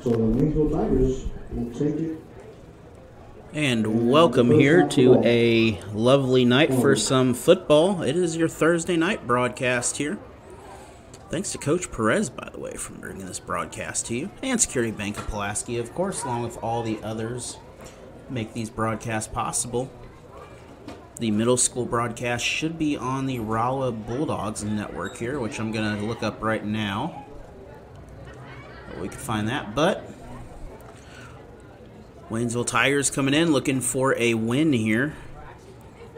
So the Waynesville Tigers will take it. And welcome here to a lovely night for some football. It is your Thursday night broadcast here. Thanks to Coach Perez, by the way, for bringing this broadcast to you. And Security Bank of Pulaski, of course, along with all the others make these broadcasts possible. The middle school broadcast should be on the Rolla Bulldogs network here, which I'm going to look up right now. We can find that, but Waynesville Tigers coming in looking for a win here.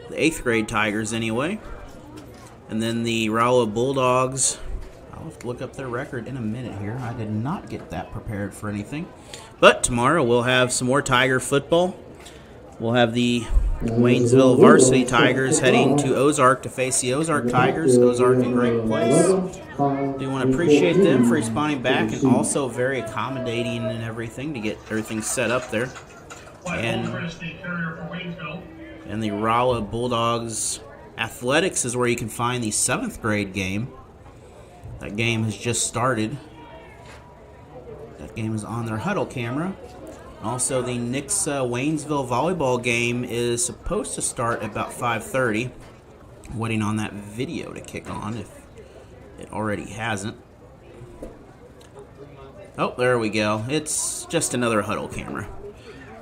The 8th grade Tigers anyway. And then the Rolla Bulldogs, I'll have to look up their record in a minute here. I did not get that prepared for anything. But tomorrow we'll have some more Tiger football. We'll have the Waynesville varsity Tigers heading to Ozark to face the Ozark Tigers. Ozark a great place. Do want to appreciate them for responding back and also very accommodating and everything to get everything set up there. And the Rolla Bulldogs Athletics is where you can find the 7th grade game. That game has just started. That game is on their huddle camera. Also, the Nixa Waynesville volleyball game is supposed to start about 5:30. Waiting on that video to kick on if it already hasn't. Oh, there we go. It's just another huddle camera.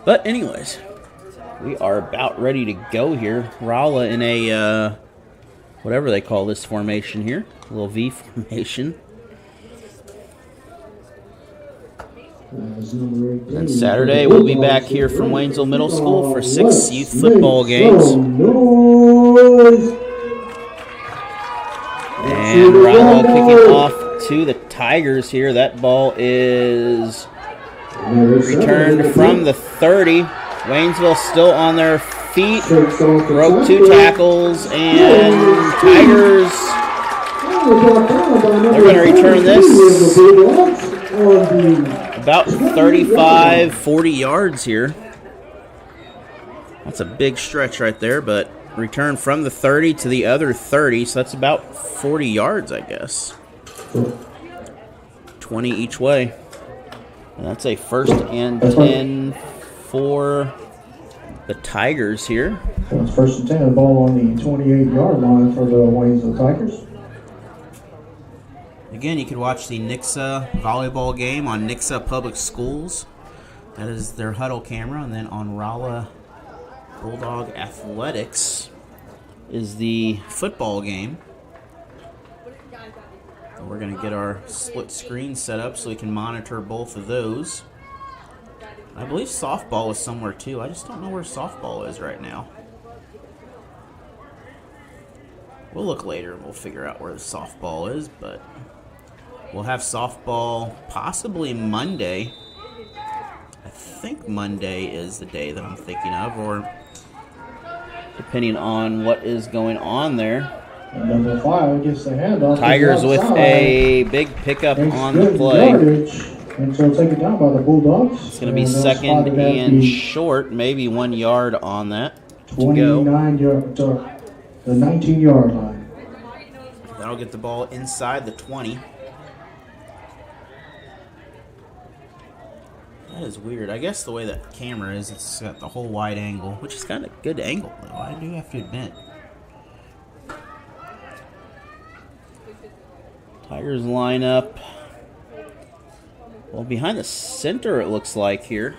But anyways, we are about ready to go here. Rolla in a, whatever they call this formation here. A little V formation. And Saturday, we'll be back here from Waynesville Middle School for 6 youth football games. And Rolla kicking off to the Tigers here. That ball is returned from the 30. Waynesville still on their feet. Broke 2 tackles. And Tigers, they're going to return this about 35, 40 yards here. That's a big stretch right there, but return from the 30 to the other 30, so that's about 40 yards, I guess. 20 each way. And that's a 1st and 10 for the Tigers here. So it's 1st and 10, ball on the 28-yard line for the Waynesville Tigers. Again, you can watch the Nixa volleyball game on Nixa Public Schools. That is their huddle camera. And then on Rolla Bulldog Athletics is the football game. And we're going to get our split screen set up so we can monitor both of those. I believe softball is somewhere too. I just don't know where softball is right now. We'll look later and we'll figure out where the softball is, but we'll have softball possibly Monday. I think Monday is the day that I'm thinking of, or depending on what is going on there. And number 5 gets the handoff. Tigers with a big pickup on the play. And so take it down by the Bulldogs. It's going to be 2nd and short, maybe 1 yard on that. 29 yard to the 19-yard line. That'll get the ball inside the 20. That is weird. I guess the way that camera is, it's got the whole wide angle, which is kind of a good angle, though, I do have to admit. Tigers line up. Well, behind the center, it looks like here.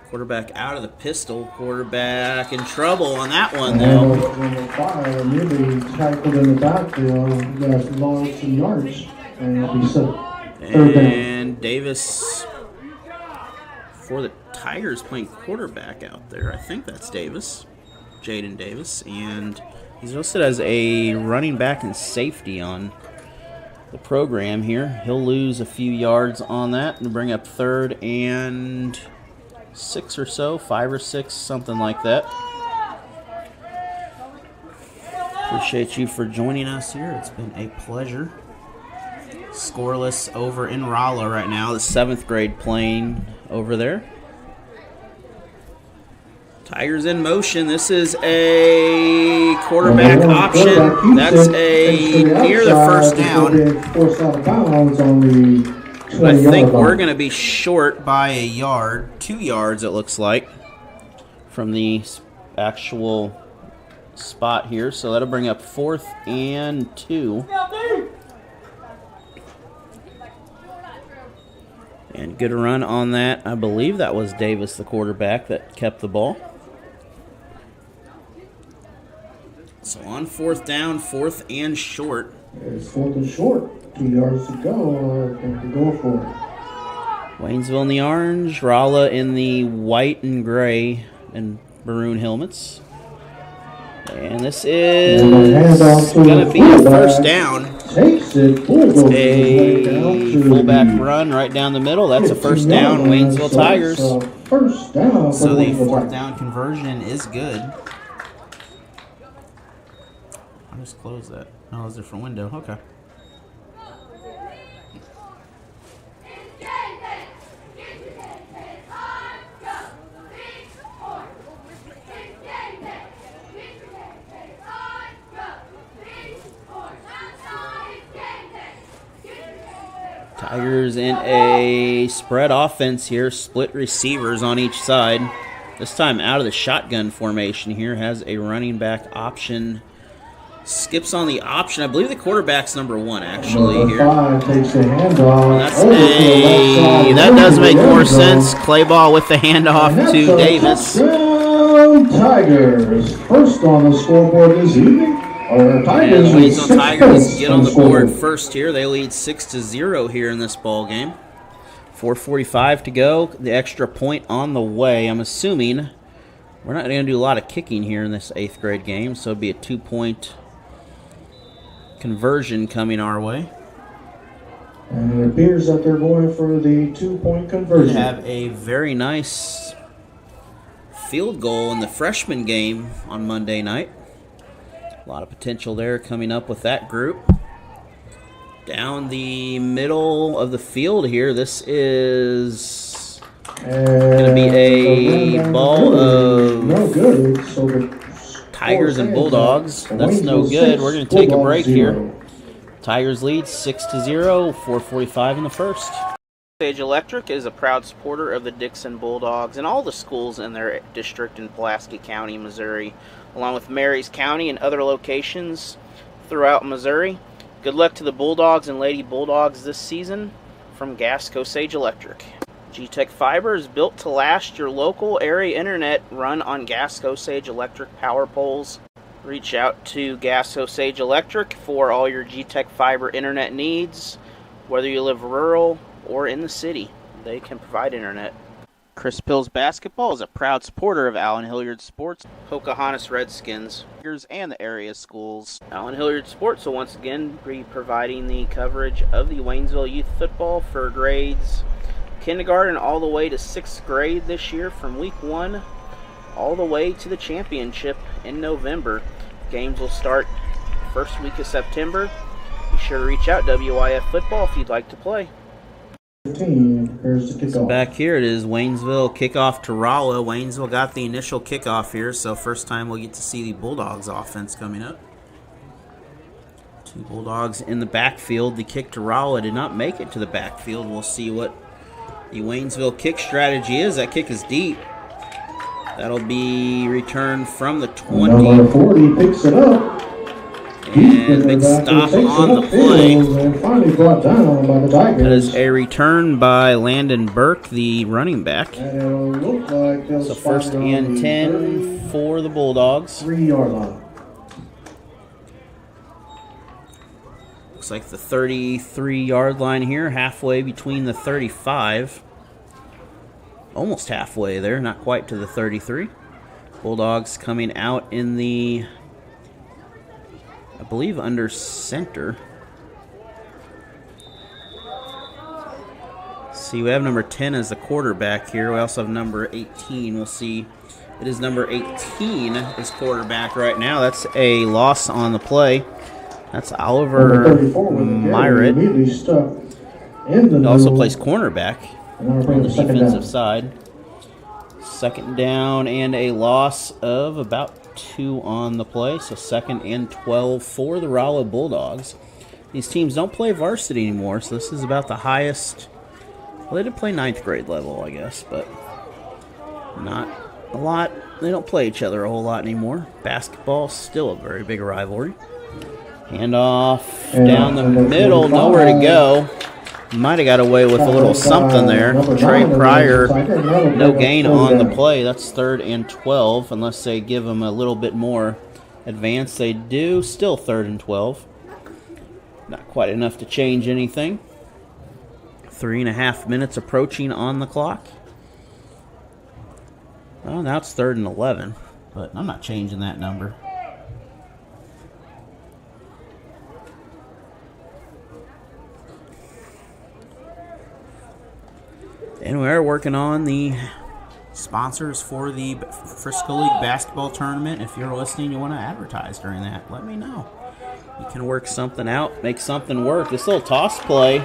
Quarterback out of the pistol. Quarterback in trouble on that one, though. Number 5 nearly tackled in the backfield. He got lost some yards, and it'll be set. And Davis for the Tigers playing quarterback out there. I think that's Davis, Jaden Davis, and he's listed as a running back and safety on the program here. He'll lose a few yards on that and bring up 3rd and 6 or so, 5 or 6, something like that. Appreciate you for joining us here. It's been a pleasure. Scoreless over in Rolla right now. The 7th grade playing over there. Tigers in motion. This is a quarterback option. That's a near the first down. Forced out of bounds on the I think we're going to be short by a yard, 2 yards it looks like, from the actual spot here. So that'll bring up 4th and 2. And good run on that. I believe that was Davis, the quarterback, that kept the ball. So on 4th down, 4th and short. It's 4th and short. 2 yards to go. Go for it. Waynesville in the orange, Rolla in the white and gray and maroon helmets. And this is going to be a first down. Takes it. It's a fullback run right down the middle. That's a first down, Waynesville Tigers. First down. So the 4th down conversion is good. I'll just close that. Oh, it's a different window. Okay. Tigers in a spread offense here, split receivers on each side. This time out of the shotgun formation here, has a running back option. Skips on the option. I believe the quarterback's number 1 actually here. Takes the handoff. That does make more sense. Clay ball with the handoff to Davis. Tigers first on the scoreboard this evening. And the Waynesville Tigers get on the board first here. They lead 6-0 here in this ball game. 4:45 to go. The extra point on the way. I'm assuming we're not going to do a lot of kicking here in this 8th grade game, so it'd be a 2-point conversion coming our way. And it appears that they're going for the 2-point conversion. We have a very nice field goal in the freshman game on Monday night. A lot of potential there coming up with that group. Down the middle of the field here, this is going to be a ball of Tigers and Bulldogs. That's no good. We're going to take a break here. Tigers lead 6-0, 4:45 in the first. Osage Electric is a proud supporter of the Dixon Bulldogs and all the schools in their district in Pulaski County, Missouri, along with Marys County and other locations throughout Missouri. Good luck to the Bulldogs and Lady Bulldogs this season from Osage Electric. G-Tech Fiber is built to last. Your local area internet run on Osage Electric power poles. Reach out to Osage Electric for all your G-Tech Fiber internet needs, whether you live rural or in the city. They can provide internet. Chris Pills Basketball is a proud supporter of Allen Hilliard Sports, Pocahontas Redskins, and the area schools. Allen Hilliard Sports will once again be providing the coverage of the Waynesville youth football for grades kindergarten all the way to 6th grade this year, from week 1 all the way to the championship in November. Games will start first week of September. Be sure to reach out, WIF Football, if you'd like to play. So back here it is Waynesville kickoff to Rolla. Waynesville got the initial kickoff here, so first time we'll get to see the Bulldogs offense coming up. 2 Bulldogs in the backfield. The kick to Rolla did not make it to the backfield. We'll see what the Waynesville kick strategy is. That kick is deep. That'll be returned from the 20. Number 40 picks it up. And big stop on the play. That is a return by Landon Burke, the running back. So first and 10 for the Bulldogs. 3-yard line. Looks like the 33-yard line here, halfway between the 35. Almost halfway there, not quite to the 33. Bulldogs coming out in the, I believe, under center. See, we have number 10 as the quarterback here. We also have number 18. We'll see. It is number 18 is quarterback right now. That's a loss on the play. That's Oliver Myritt. He also plays cornerback on the defensive side. Second down and a loss of about 2 on the play. So second and 12 for the Rolla Bulldogs. These teams don't play varsity anymore, so this is about the highest Well, they did play 9th grade level, I guess, but not a lot. They don't play each other a whole lot anymore. Basketball still a very big rivalry. Handoff down the middle, nowhere to go. Might have got away with a little something there. Trey Pryor, no gain on the play. That's 3rd and 12, unless they give them a little bit more advance. They do. Still 3rd and 12. Not quite enough to change anything. 3.5 minutes approaching on the clock. Well, now it's 3rd and 11, but I'm not changing that number. And we're working on the sponsors for the Frisco League basketball tournament. If you're listening, you want to advertise during that, let me know. You can work something out, make something work. This little toss play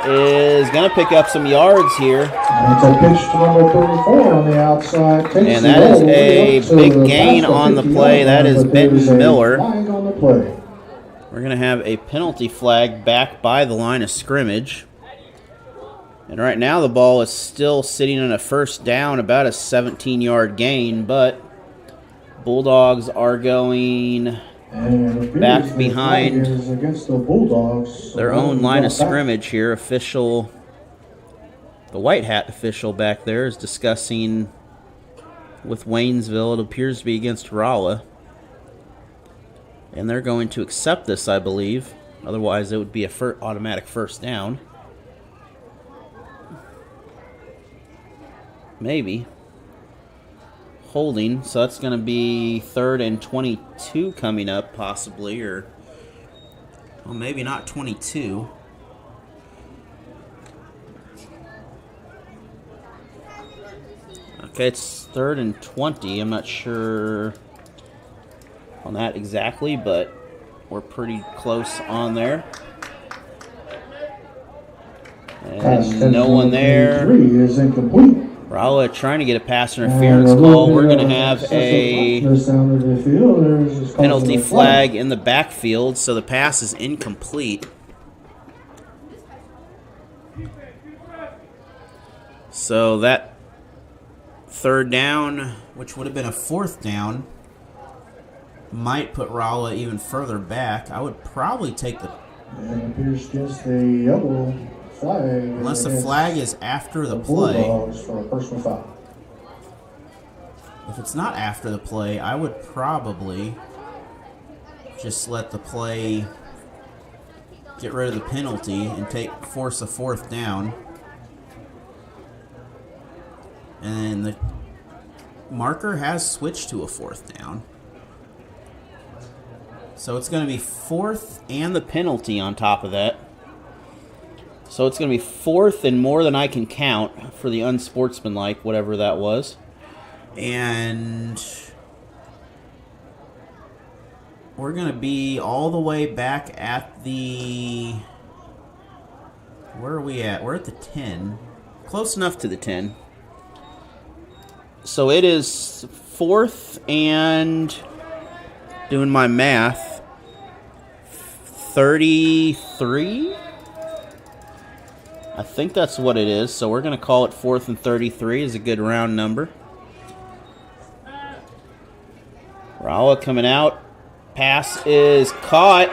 is going to pick up some yards here. It's a pitch to number 34 on the outside. And that is a big gain on the play. That is Ben Miller. We're going to have a penalty flag back by the line of scrimmage. And right now the ball is still sitting on a 1st down, about a 17-yard gain, but Bulldogs are going back behind their own line of scrimmage here. The white hat official back there is discussing with Waynesville. It appears to be against Rolla. And they're going to accept this, I believe. Otherwise, it would be a automatic 1st down. Maybe. Holding, so that's going to be 3rd and 22 coming up, possibly, or well, maybe not 22. Okay, it's 3rd and 20. I'm not sure on that exactly, but we're pretty close on there. And no one there. 3 is incomplete. Rolla trying to get a pass interference call. We're going to have a penalty flag in the backfield, so the pass is incomplete. So that 3rd down, which would have been a 4th down, might put Rolla even further back. I would probably take the... And it appears just a yellow flag. Unless the flag is after the play. For a personal foul. If it's not after the play, I would probably just let the play get rid of the penalty and force a 4th down. And the marker has switched to a 4th down. So it's going to be 4th and the penalty on top of that. So it's going to be 4th and more than I can count for the unsportsmanlike, whatever that was. And we're going to be all the way back at the... Where are we at? We're at the 10. Close enough to the 10. So it is 4th and, doing my math, 33? I think that's what it is, so we're going to call it 4th and 33 is a good round number. Rolla coming out. Pass is caught.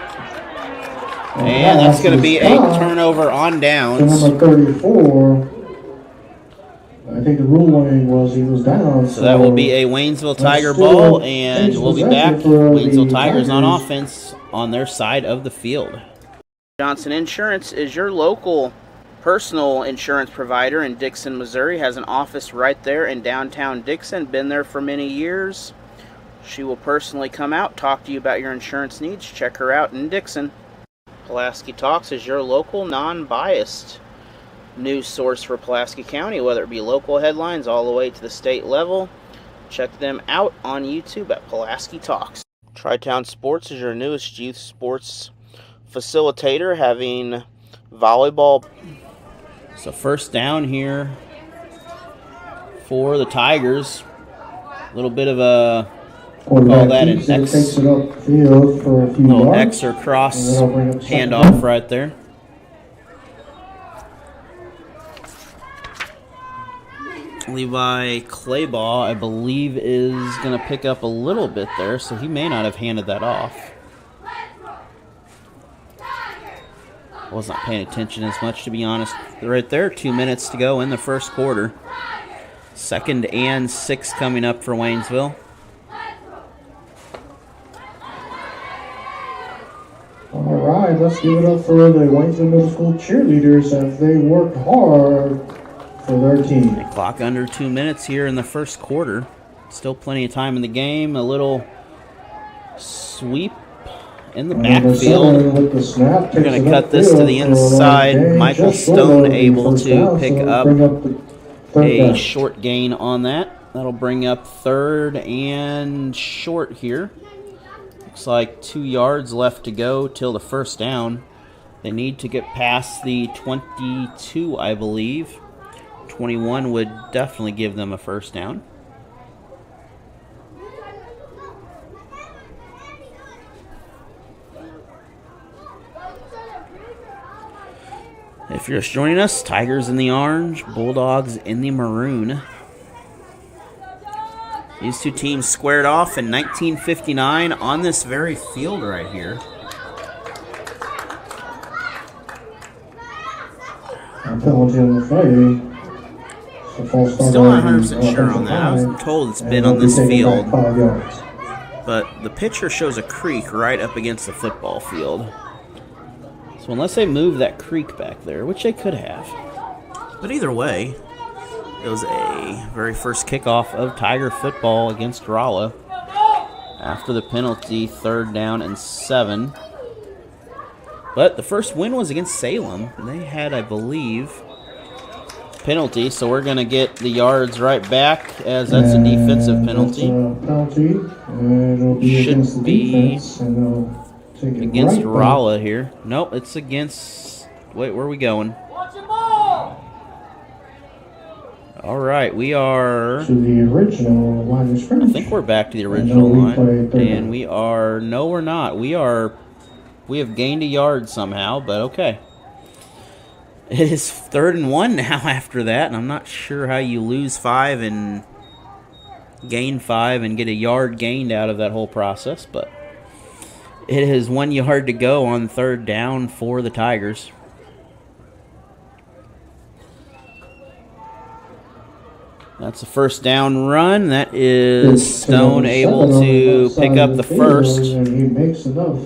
And that's going to be a turnover on downs. Number 34. I think the ruling was he was down. So that will be a Waynesville Tiger ball, and we'll be back. Waynesville Tigers on offense on their side of the field. Johnson Insurance is your local personal insurance provider in Dixon, Missouri. Has an office right there in downtown Dixon. Been there for many years. She will personally come out, talk to you about your insurance needs. Check her out in Dixon. Pulaski Talks is your local, non-biased news source for Pulaski County, whether it be local headlines all the way to the state level. Check them out on YouTube at Pulaski Talks. Tri-Town Sports is your newest youth sports facilitator, having volleyball. So 1st down here for the Tigers. A little bit of a, call that an X, little X or cross handoff right there. Levi Claybaugh, I believe, is going to pick up a little bit there, so he may not have handed that off. I was not paying attention as much, to be honest. Right there, 2 minutes to go in the first quarter. 2nd and 6 coming up for Waynesville. All right, let's give it up for the Waynesville Middle School cheerleaders as they work hard for their team. Clock under 2 minutes here in the first quarter. Still plenty of time in the game. A little sweep in the backfield. We're going to cut this to the inside. Michael Stone able to pick up a short gain on that. That'll bring up 3rd and short here. Looks like 2 yards left to go till the first down. They need to get past the 22, I believe. 21 would definitely give them a first down. If you're just joining us, Tigers in the orange, Bulldogs in the maroon. These two teams squared off in 1959 on this very field right here. A penalty on the flag. Still not 100% sure on that. I was told it's been on this field. But the picture shows a creek right up against the football field. So unless they move that creek back there, which they could have. But either way, it was a very first kickoff of Tiger football against Rolla. After the penalty, 3rd down and 7. But the first win was against Salem. They had, I believe, penalty, so we're going to get the yards right back as that's a defensive penalty. Should be against Rolla here. Nope, it's against... Wait, where are we going? All right, we are... To the original line of scrimmage. I think we're back to the original line. And we are... No, we're not. We have gained a yard somehow, but okay. It is 3rd and 1 now after that, and I'm not sure how you lose 5 and gain 5 and get a yard gained out of that whole process, but it is 1 yard to go on 3rd down for the Tigers. That's a first down run. That is Stone able to pick up the first. And he makes enough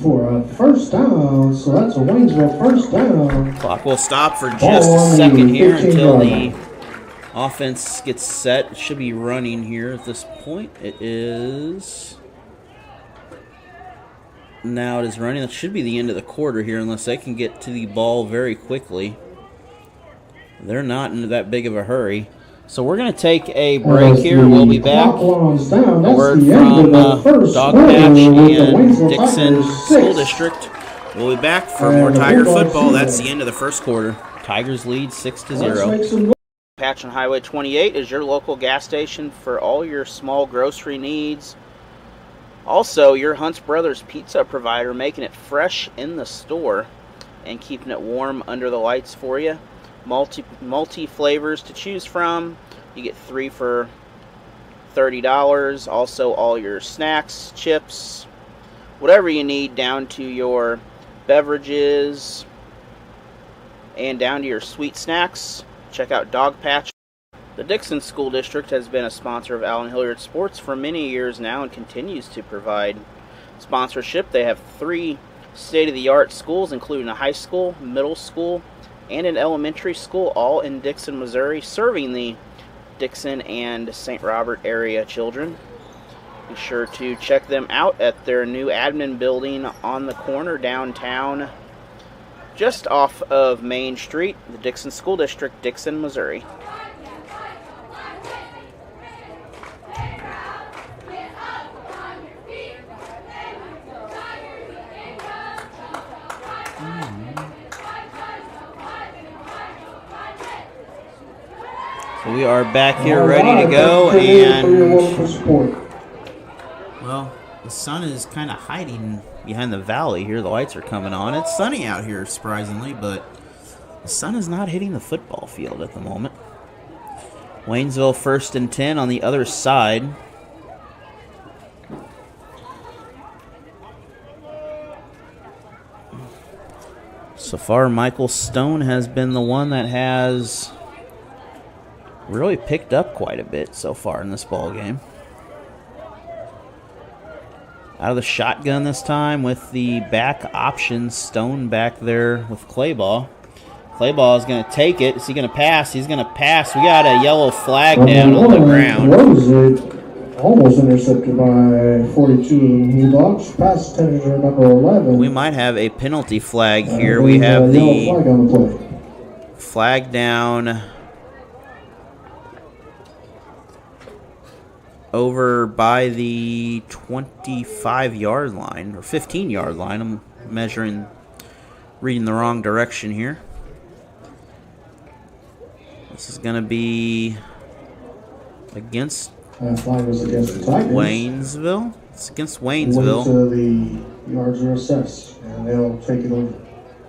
for a first down, so that's a Waynesville first down. Clock will stop for just a second here until the offense gets set. It should be running here at this point. It is... Now it is running. That should be the end of the quarter here unless they can get to the ball very quickly. They're not in that big of a hurry. So we're going to take a break here. We'll be back. A word from Dog Patch and Dixon School District. We'll be back for more Tiger football. That's the end of the first quarter. Tigers lead 6-0. Patch on Highway 28 is your local gas station for all your small grocery needs. Also, your Hunt's Brothers pizza provider, making it fresh in the store and keeping it warm under the lights for you. Multi flavors to choose from. You get 3 for $30. Also, all your snacks, chips, whatever you need, down to your beverages and down to your sweet snacks. Check out Dog Patch. The Dixon School District has been a sponsor of Allen Hilliard Sports for many years now and continues to provide sponsorship. They have 3 state-of-the-art schools, including a high school, middle school, and an elementary school, all in Dixon, Missouri, serving the Dixon and St. Robert area children. Be sure to check them out at their new admin building on the corner downtown, just off of Main Street, the Dixon School District, Dixon, Missouri. So we are back here ready to go, and well, the sun is kind of hiding behind the valley here. The lights are coming on. It's sunny out here, surprisingly, but The sun is not hitting the football field at the moment. Waynesville 1st and 10 on the other side. So far, Michael Stone has been the one that has really picked up quite a bit so far in this ball game. Out of the shotgun this time with the back option. Stone back there with Claybaugh. Claybaugh is going to take it. Is he going to pass? He's going to pass. We got a yellow flag down on the ground. Almost intercepted by 42 Bulldogs. Pass attempted number 11. We might have a penalty flag here. We have the flag on the play. Flag down over by the 25-yard line, or 15-yard line. I'm reading the wrong direction here. This is going to be against flag was against the Tigers. Waynesville. It's against Waynesville. The yards are assessed, and they'll take it over.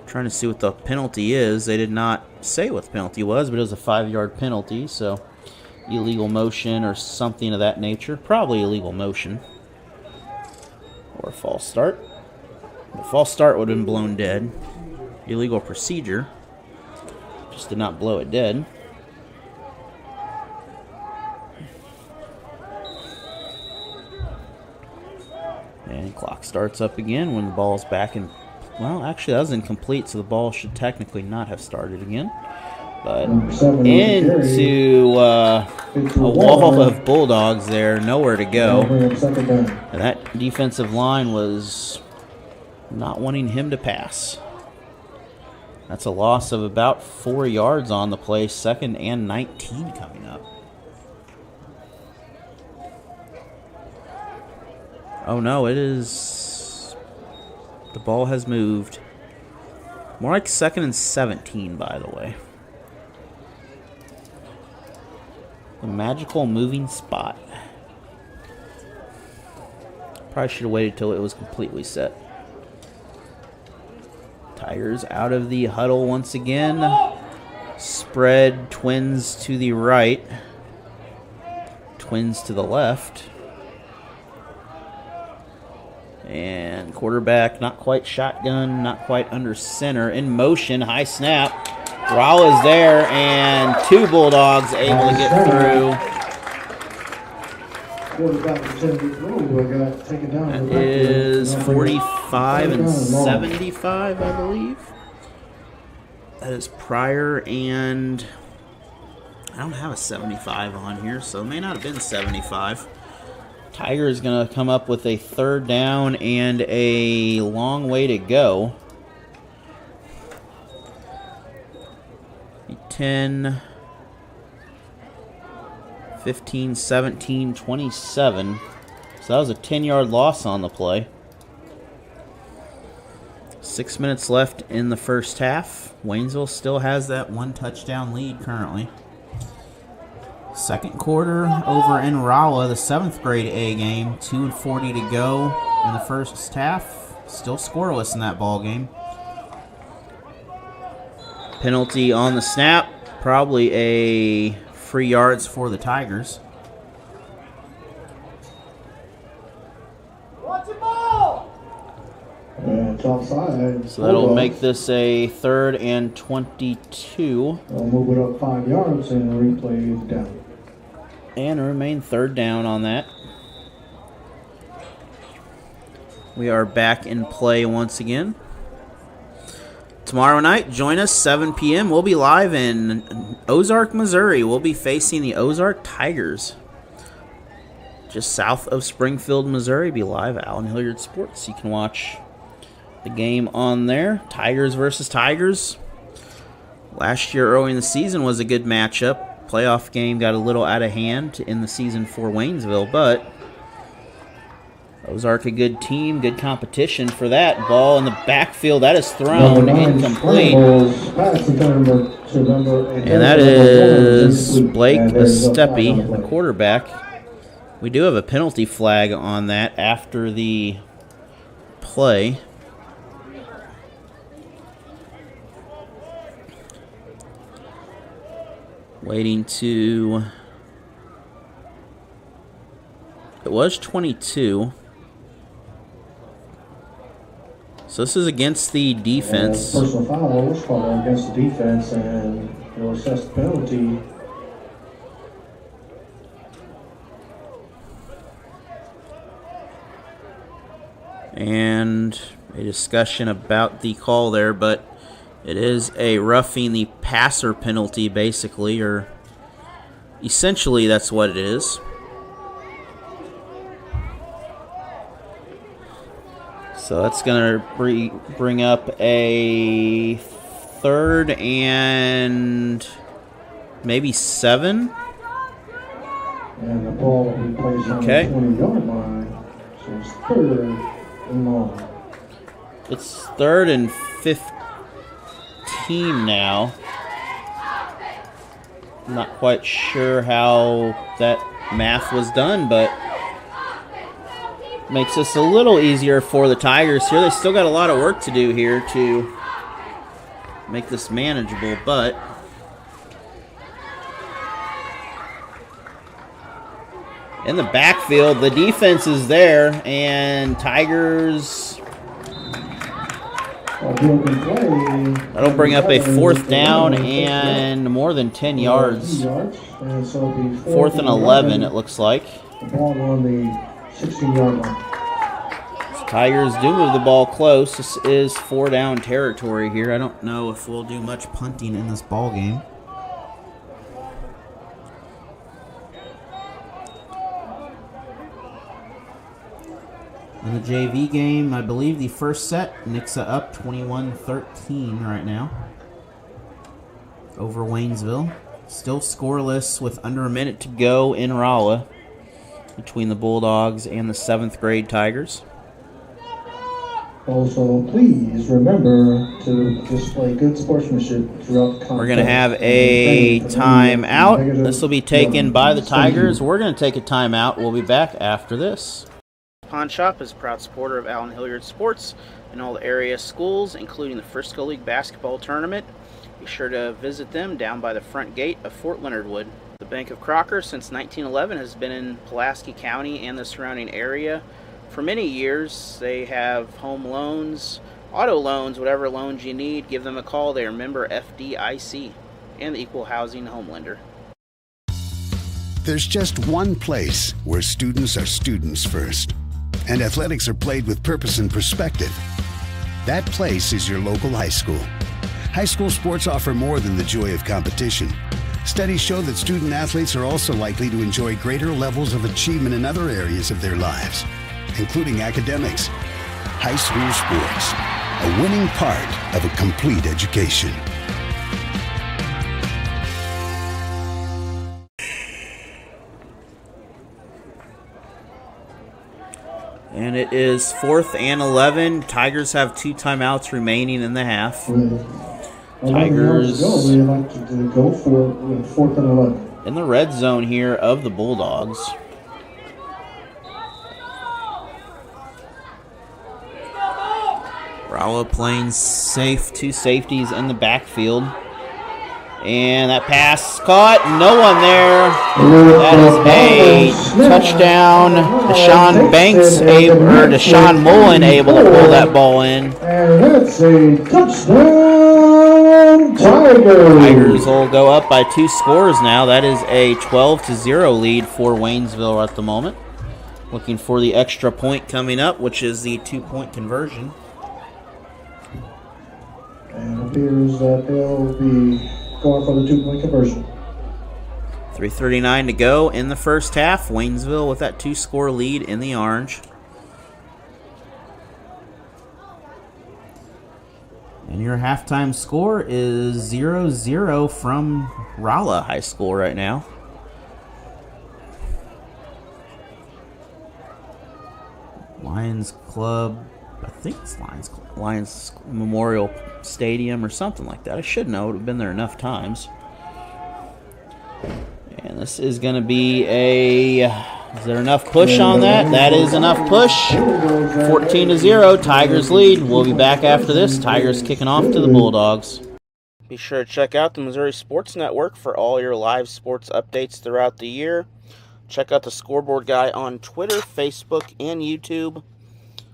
Trying to see what the penalty is. They did not say what the penalty was, but it was a 5-yard penalty, so illegal motion or something of that nature. Probably illegal motion. Or a false start. The false start would have been blown dead. Illegal procedure. Just did not blow it dead. And clock starts up again when the ball's back in. Well, actually, that was incomplete, so the ball should technically not have started again. But into a wall of Bulldogs there, nowhere to go. And that defensive line was not wanting him to pass. That's a loss of about 4 yards on the play, 2nd and 19 coming up. Oh no, it is. The ball has moved. More like 2nd and 17, by the way. The magical moving spot. Probably should have waited till it was completely set. Tigers out of the huddle once again. Spread twins to the right. Twins to the left. And quarterback, not quite shotgun, not quite under center. In motion, high snap. Rolla is there, and 2 Bulldogs able to get through. That is 45 and 75, I believe. That is Pryor, and I don't have a 75 on here, so it may not have been 75. Tiger is going to come up with a 3rd down and a long way to go. 10, 15, 17, 27. So that was a 10-yard loss on the play. 6 minutes left in the first half. Waynesville still has that 1 touchdown lead currently. Second quarter over in Rolla, the 7th grade A game. 2:40 to go in the first half. Still scoreless in that ball game. Penalty on the snap. Probably a free yards for the Tigers. Watch the ball! Top side. So that'll make this a 3rd and 22. They'll move it up 5 yards and replay it down. And remain 3rd down on that. We are back in play once again. Tomorrow night, join us, 7 p.m. We'll be live in Ozark, Missouri. We'll be facing the Ozark Tigers. Just south of Springfield, Missouri. Be live at Allen Hilliard Sports. You can watch the game on there. Tigers versus Tigers. Last year, early in the season, was a good matchup. Playoff game got a little out of hand in the season for Waynesville, but Ozark a good team, good competition for that. Ball in the backfield, that is thrown incomplete. And that is Blake Estepi, the quarterback. We do have a penalty flag on that after the play. Waiting to... It was 22. So this is against the defense. Personal foul was called against the defense, and they'll assess the penalty. And a discussion about the call there, but it is a roughing the passer penalty, basically, or essentially that's what it is. So that's going to bring up a 3rd and maybe 7. And the ball will be placed on the 20-yard line. So it's 3rd and long. It's 3rd and 15 now. I'm not quite sure how that math was done, but makes this a little easier for the Tigers here. They still got a lot of work to do here to make this manageable, but in the backfield, the defense is there, and Tigers... That'll bring up a 4th down and more than 10 yards. 4th and 11, it looks like. The ball on the 16-yard line. Tigers do move the ball close. This is 4-down territory here. I don't know if we'll do much punting in this ball game. In the JV game, I believe the first set, Nixa up 21-13 right now over Waynesville. Still scoreless with under a minute to go in Rolla between the Bulldogs and the 7th grade Tigers. Also, please remember to display good sportsmanship throughout the contest. We're going to have a timeout. This will be taken by the Tigers. We're going to take a timeout. We'll be back after this. Pawn Shop is a proud supporter of Allen Hilliard Sports and all the area schools, including the Frisco League basketball tournament. Be sure to visit them down by the front gate of Fort Leonard Wood. The Bank of Crocker, since 1911, has been in Pulaski County and the surrounding area for many years. They have home loans, auto loans, whatever loans you need. Give them a call. They are member FDIC and the Equal Housing Home Lender. There's just one place where students are students first, and athletics are played with purpose and perspective. That place is your local high school. High school sports offer more than the joy of competition. Studies show that student athletes are also likely to enjoy greater levels of achievement in other areas of their lives, including academics. High school sports, a winning part of a complete education. And it is 4th and 11. Tigers have 2 timeouts remaining in the half. Tigers we like to go for 4th and 11. In the red zone here of the Bulldogs. Rolla playing safe, 2 safeties in the backfield. And that pass caught, no one there. That is a touchdown. Deshaun Mullen able to pull that ball in. And that's a touchdown, Tigers. Tigers will go up by 2 scores now. That is a 12-0 lead for Waynesville at the moment. Looking for the extra point coming up, which is the 2-point conversion. And it appears that they'll be going for the 2-point conversion. 3:39 to go in the first half. Waynesville with that 2-score lead in the orange. And your halftime score is 0-0 from Rolla High School right now. Lions Club, I think it's Lions Memorial Stadium or something like that. I should know. It would have been there enough times. And this is going to be is there enough push on that? That is enough push. 14-0, Tigers lead. We'll be back after this. Tigers kicking off to the Bulldogs. Be sure to check out the Missouri Sports Network for all your live sports updates throughout the year. Check out the Scoreboard Guy on Twitter, Facebook, and YouTube,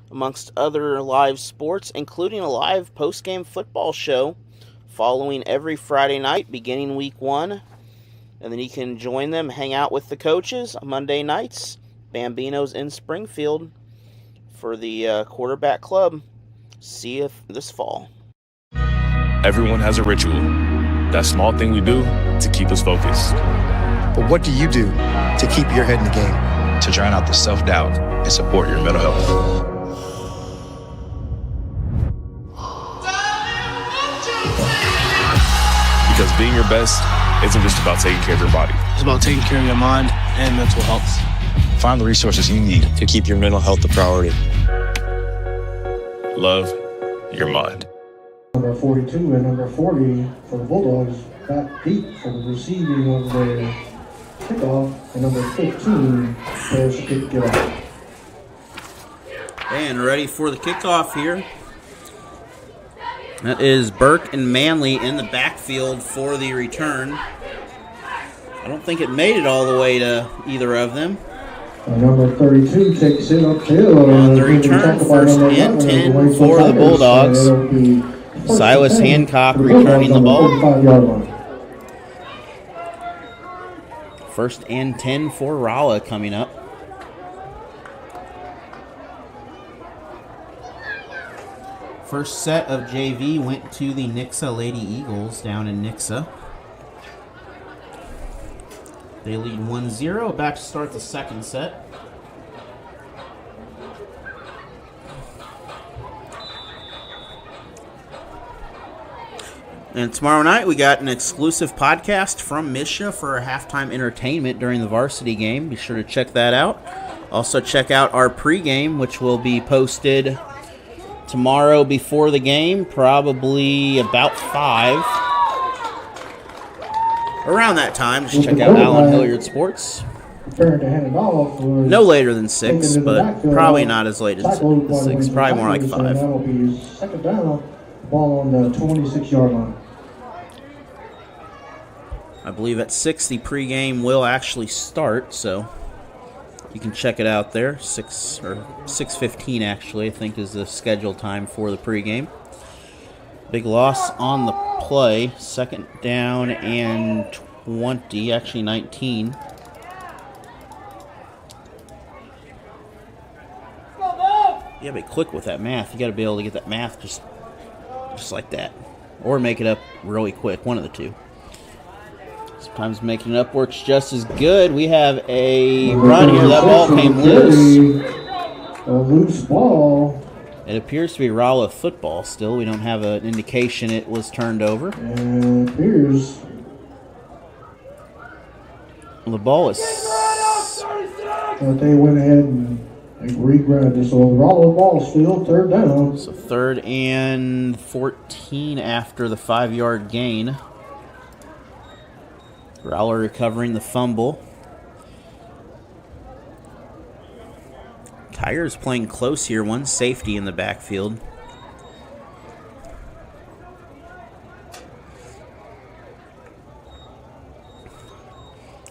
amongst other live sports, including a live post-game football show following every Friday night beginning week 1. And then you can join them, hang out with the coaches on Monday nights, Bambinos in Springfield, for the quarterback club. See you this fall. Everyone has a ritual. That small thing we do to keep us focused. But what do you do to keep your head in the game? To drown out the self-doubt and support your mental health. Because being your best isn't just about taking care of your body. It's about taking care of your mind and mental health. Find the resources you need to keep your mental health a priority. Love your mind. Number 42 and number 40 for the Bulldogs, back deep for the receiving of the kickoff, and number 15 prepares to kick it off. And ready for the kickoff here. That is Burke and Manley in the backfield for the return. I don't think it made it all the way to either of them. Number 32 takes it uphill. On the return, first and 10 for the Bulldogs. Silas Hancock returning the ball. First and 10 for Rolla coming up. First set of JV went to the Nixa Lady Eagles down in Nixa. They lead 1-0. About to start the second set. And tomorrow night we got an exclusive podcast from MSHSAA for a halftime entertainment during the varsity game. Be sure to check that out. Also check out our pregame, which will be posted tomorrow before the game, probably about 5. Around that time, just check out Allen Hilliard Sports. No later than 6, but probably not as late as 6. Probably more like 5. That'll be second down, ball on the 26-yard line. I believe at 6 the pregame will actually start, so you can check it out there. 6:15 actually, I think, is the scheduled time for the pregame. Big loss on the play. Second down and 20, actually 19. You gotta be quick with that math. You gotta be able to get that math just like that, or make it up really quick. One of the two. Sometimes making it up works just as good. We have a run here. That ball came loose. A loose ball. It appears to be Rolla football still. We don't have an indication it was turned over. And it appears. The ball is... But they went ahead and re-grabbed it. So Rolla ball still third down. So 3rd and 14 after the 5-yard gain. Rolla recovering the fumble. Tigers playing close here. One safety in the backfield.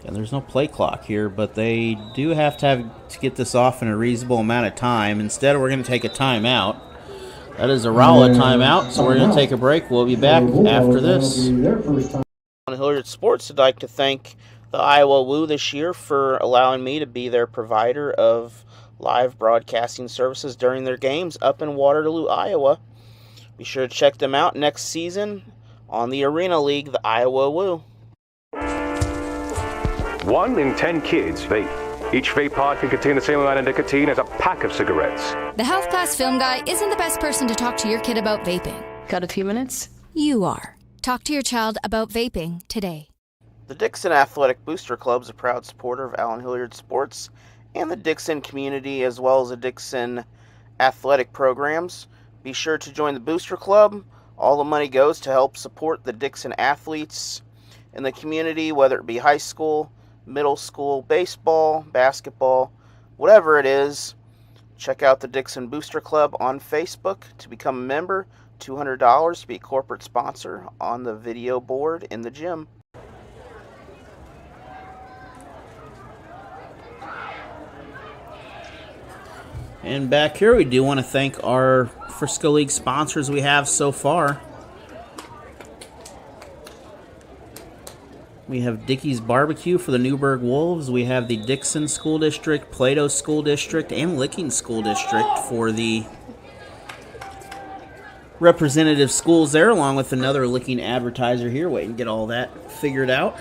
And there's no play clock here, but they do have to get this off in a reasonable amount of time. Instead, we're going to take a timeout. That is a Rolla timeout, so we're going to take a break. We'll be back after this. Allen Hilliard Sports would like to thank the Iowa Woo this year for allowing me to be their provider of live broadcasting services during their games up in Waterloo, Iowa. Be sure to check them out next season on the Arena League, the Iowa Woo. 1 in 10 kids vape. Each vape pod can contain the same amount of nicotine as a pack of cigarettes. The Health Class Film Guy isn't the best person to talk to your kid about vaping. Got a few minutes? You are. Talk to your child about vaping today. The Dixon Athletic Booster Club is a proud supporter of Allen Hilliard Sports and the Dixon community, as well as the Dixon athletic programs. Be sure to join the Booster Club. All the money goes to help support the Dixon athletes in the community, whether it be high school, middle school, baseball, basketball, whatever it is. Check out the Dixon Booster Club on Facebook to become a member. $200 to be a corporate sponsor on the video board in the gym. And back here, we do want to thank our Frisco League sponsors we have so far. We have Dickey's Barbecue for the Newburgh Wolves. We have the Dixon School District, Plato School District, and Licking School District for the representative schools there, along with another Licking advertiser here. Wait and get all that figured out.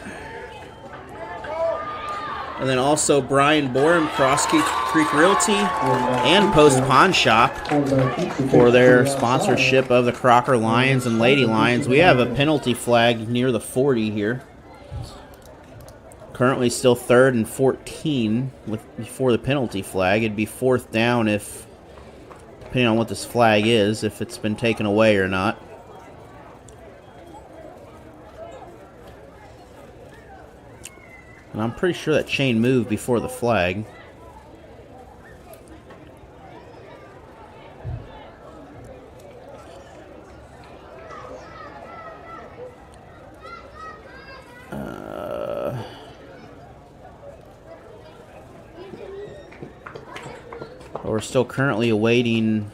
And then also Brian Borum, Cross Creek Realty, and Post Pawn Shop for their sponsorship of the Crocker Lions and Lady Lions. We have a penalty flag near the 40 here. Currently still 3rd and 14 before the penalty flag. It'd be 4th down if, depending on what this flag is, if it's been taken away or not. And I'm pretty sure that chain moved before the flag. We're still currently awaiting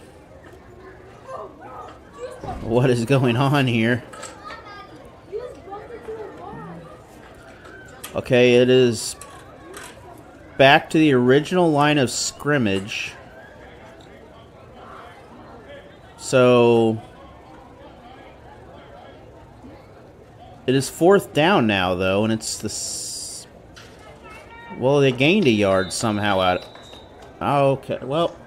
what is going on here. Okay, it is back to the original line of scrimmage. So it is 4th down now, though, and it's the well, they gained a yard somehow out. Okay, well,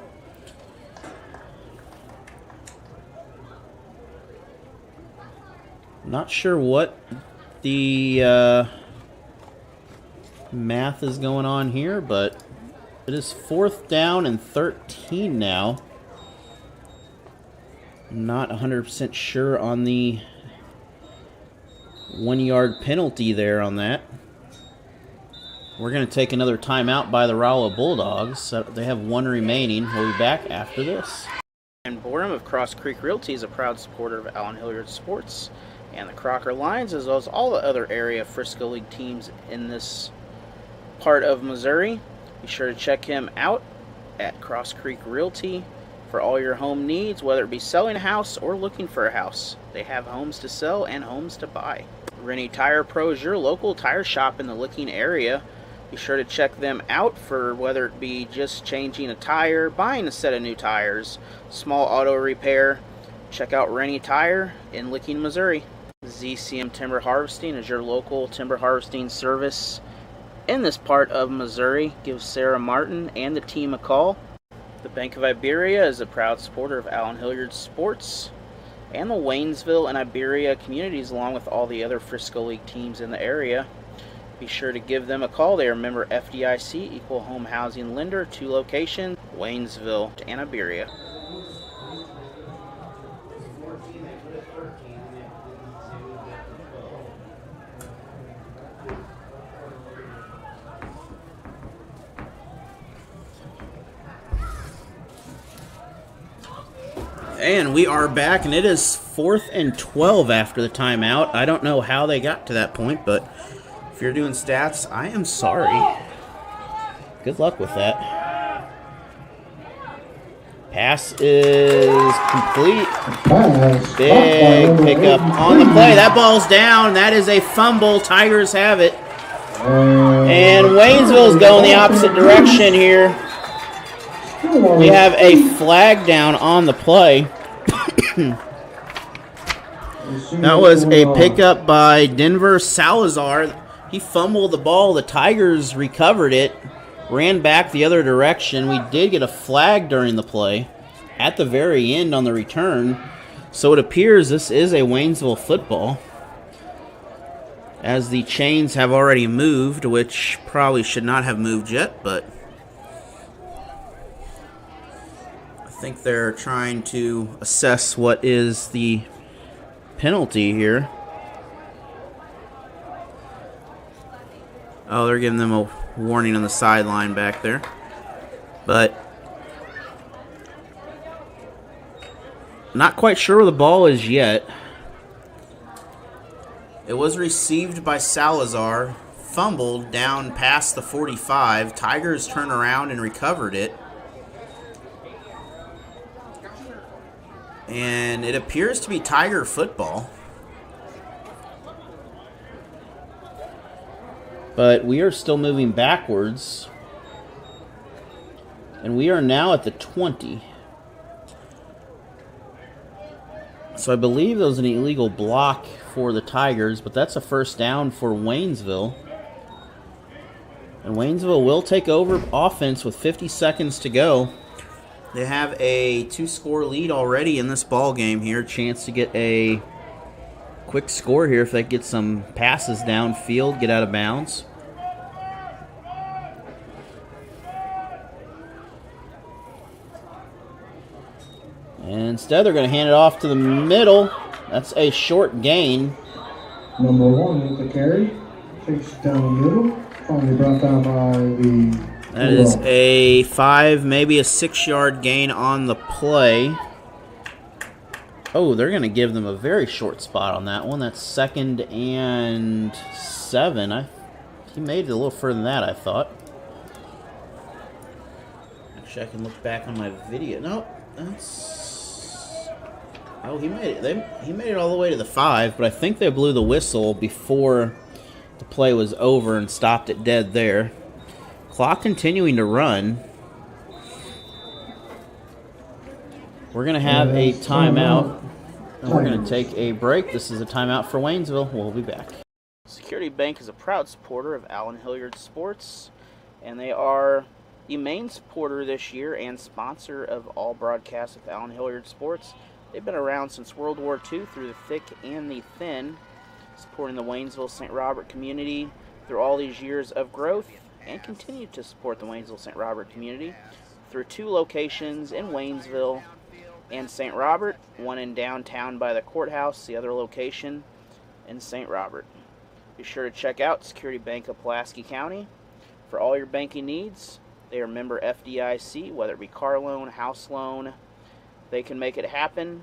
not sure what the math is going on here, but it is 4th down and 13 now. I'm not 100% sure on the 1-yard penalty there on that. We're going to take another timeout by the Rolla Bulldogs. So they have 1 remaining. We'll be back after this. And Borum of Cross Creek Realty is a proud supporter of Allen Hilliard Sports and the Crocker Lions, as well as all the other area Frisco League teams in this part of Missouri. Be sure to check him out at Cross Creek Realty for all your home needs, whether it be selling a house or looking for a house. They have homes to sell and homes to buy. Rennie Tire Pro is your local tire shop in the Licking area. Be sure to check them out for whether it be just changing a tire, buying a set of new tires, small auto repair. Check out Rennie Tire in Licking, Missouri. ZCM Timber Harvesting is your local timber harvesting service in this part of Missouri. Give Sarah Martin and the team a call. The Bank of Iberia is a proud supporter of Allen Hilliard Sports and the Waynesville and Iberia communities, along with all the other Frisco League teams in the area. Be sure to give them a call. They are a member FDIC, Equal Home Housing Lender, 2 locations, Waynesville and Iberia. And we are back, and it is 4th and 12 after the timeout. I don't know how they got to that point, but if you're doing stats, I am sorry. Good luck with that. Pass is complete. Big pickup on the play. That ball's down. That is a fumble. Tigers have it. And Waynesville's going the opposite direction here. We have a flag down on the play. That was a pickup by Denver Salazar. He fumbled the ball. The Tigers recovered it, ran back the other direction. We did get a flag during the play at the very end on the return. So it appears this is a Waynesville football, as the chains have already moved, which probably should not have moved yet, but I think they're trying to assess what is the penalty here. Oh, they're giving them a warning on the sideline back there. But Not quite sure where the ball is yet. It was received by Salazar, fumbled down past the 45. Tigers turned around and recovered it. And it appears to be Tiger football. But we are still moving backwards. And we are now at the 20. So I believe there was an illegal block for the Tigers, but that's a first down for Waynesville. And Waynesville will take over offense with 50 seconds to go. They have a 2-score lead already in this ball game here. Chance to get a quick score here if they get some passes downfield, get out of bounds. And instead, they're going to hand it off to the middle. That's a short gain. Number 1 with the carry. Takes down the middle. Finally brought down by the... That is a 5, maybe a 6-yard gain on the play. Oh, they're going to give them a very short spot on that one. That's 2nd and 7. He made it a little further than that, I thought. Actually, I can look back on my video. Nope, that's... Oh, he made it. He made it all the way to the 5, but I think they blew the whistle before the play was over and stopped it dead there. Clock continuing to run. We're going to have a timeout, and we're going to take a break. This is a timeout for Waynesville. We'll be back. Security Bank is a proud supporter of Allen Hilliard Sports, and they are the main supporter this year and sponsor of all broadcasts of Allen Hilliard Sports. They've been around since World War II through the thick and the thin, supporting the Waynesville-St. Robert community through all these years of growth, and continue to support the Waynesville-St. Robert community through 2 locations in Waynesville and St. Robert, one in downtown by the courthouse, the other location in St. Robert. Be sure to check out Security Bank of Pulaski County for all your banking needs. They are member FDIC, whether it be car loan, house loan, they can make it happen.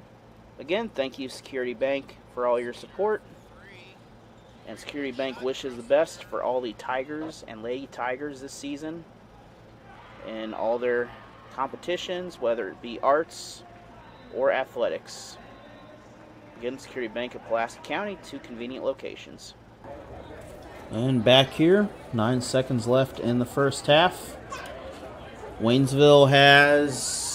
Again, thank you, Security Bank, for all your support. And Security Bank wishes the best for all the Tigers and Lady Tigers this season in all their competitions, whether it be arts or athletics. Again, Security Bank of Pulaski County, 2 convenient locations. And back here, 9 seconds left in the first half. Waynesville has...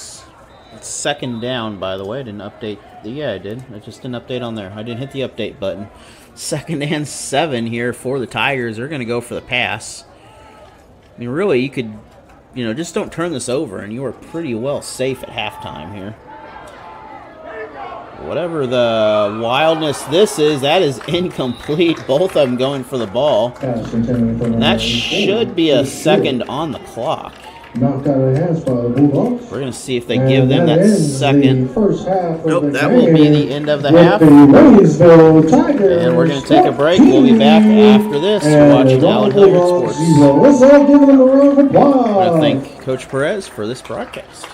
It's 2nd down, by the way. I didn't update. Yeah, I did. I just didn't update on there. I didn't hit the update button. 2nd and 7 here for the Tigers. They're going to go for the pass. I mean, really, you could, just don't turn this over, and you are pretty well safe at halftime here. Whatever the wildness this is, that is incomplete. Both of them going for the ball. And that should be a 2nd on the clock. Knocked out of the hands by the Bulldogs. We're going to see if they give them that 2nd. Nope, that will be the end of the half. And we're going to take a break. We'll be back after this. We're watching Allen Hilliard Sports. Let's all give them a round of applause. I want to thank Coach Perez for this broadcast.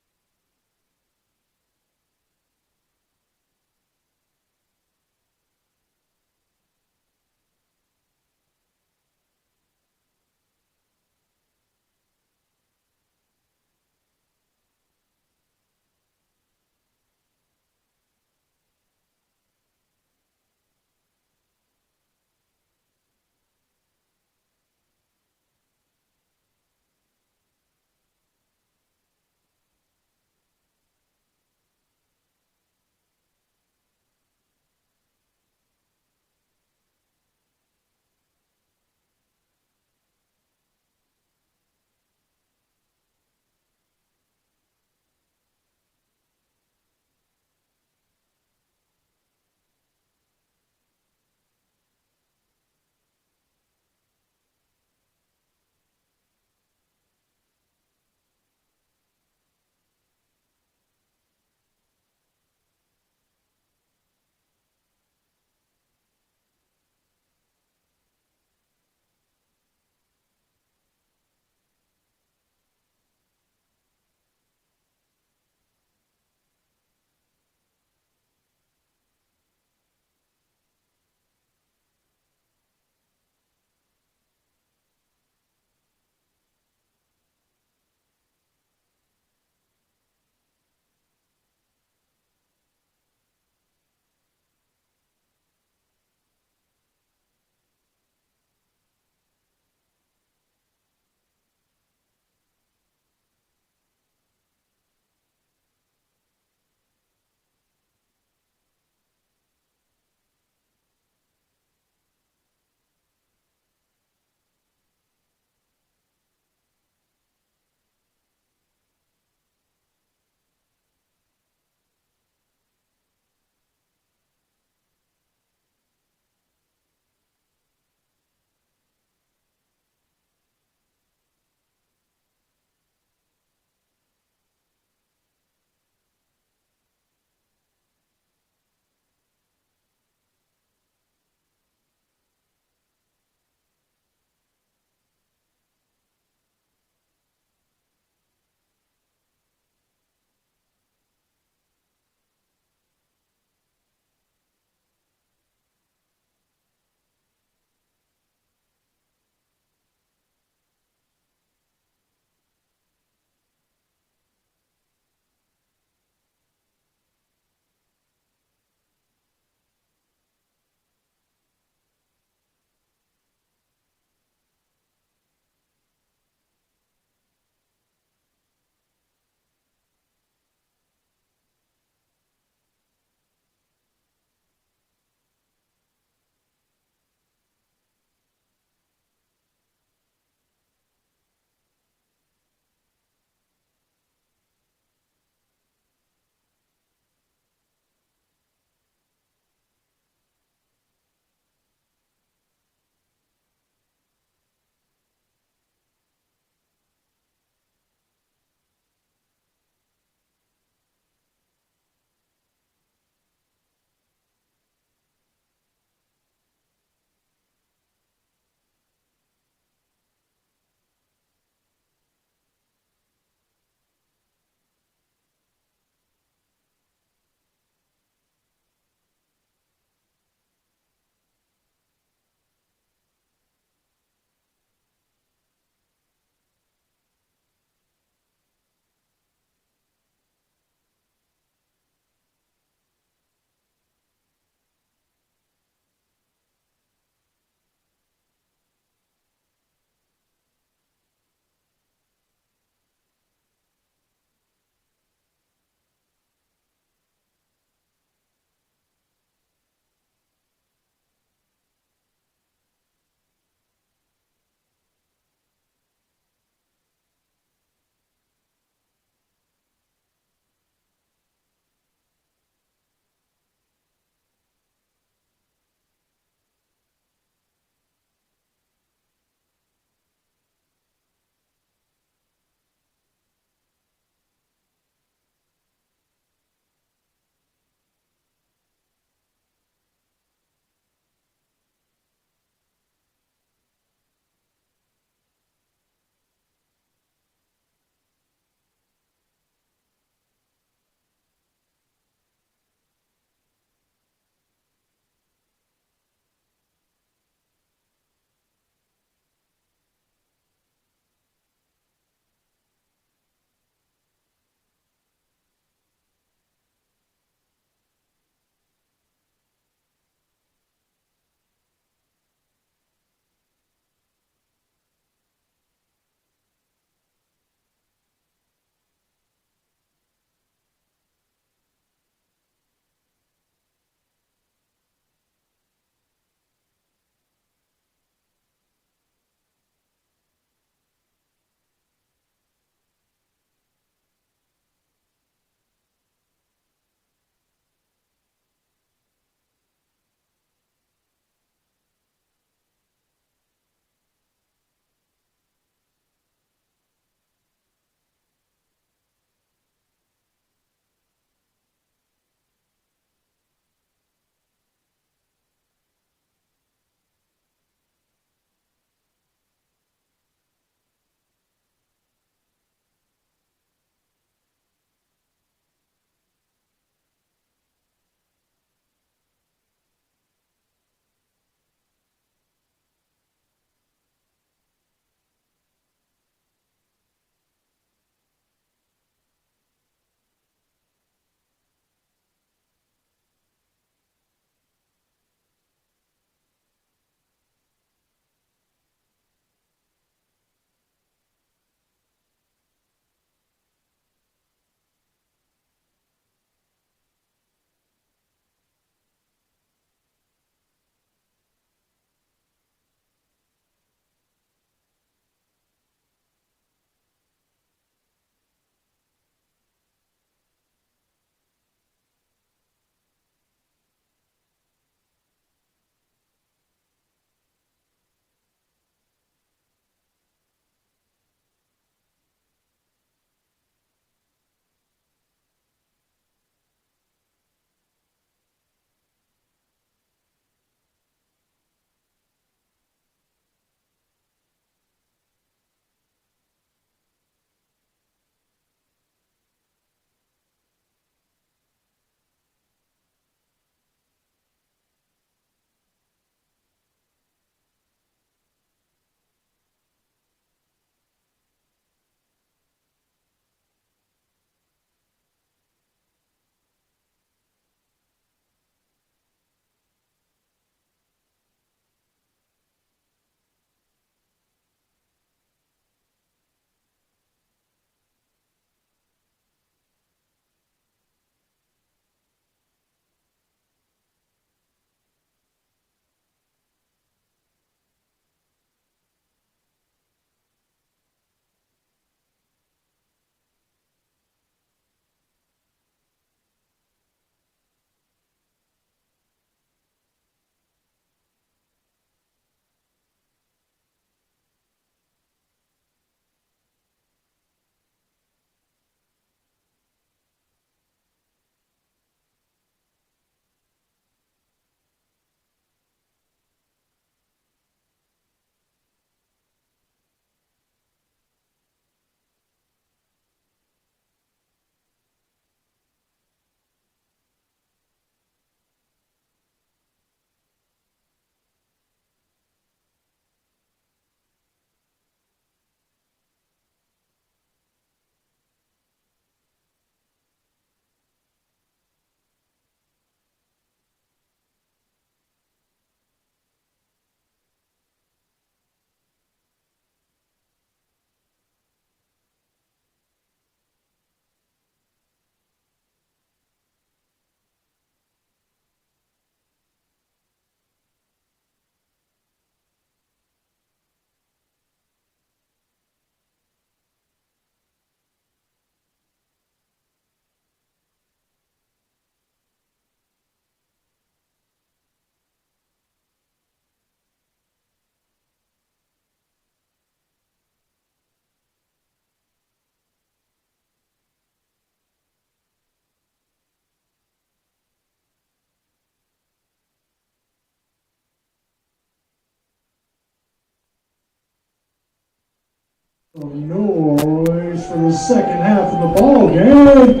Noise for the second half of the ball game.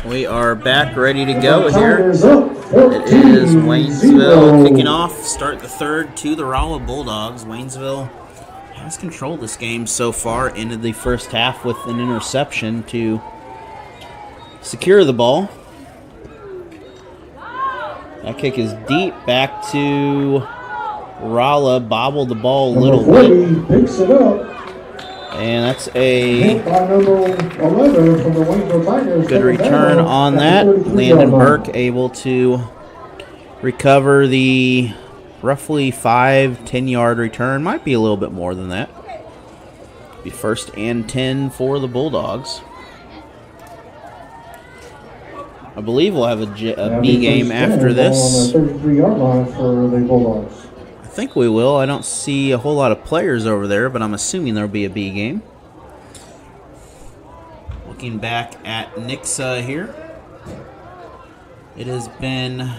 We are back ready to go here. Tigers up 14-0. It is Waynesville kicking off. Start the third to the Rolla Bulldogs. Waynesville has controlled this game so far into the first half with an interception to secure the ball. That kick is deep back to Rolla. Bobbled the ball a little bit. Picks it up. And that's a good good return on that. Landon Burke able to recover the roughly 5-10 yard return. Might be a little bit more than that. Be first and 10 for the Bulldogs. I believe we'll have a B game after this. On the 33-yard line for the Bulldogs. I think we will. I don't see a whole lot of players over there, but I'm assuming there'll be a B game. Looking back at Nixa here. It has been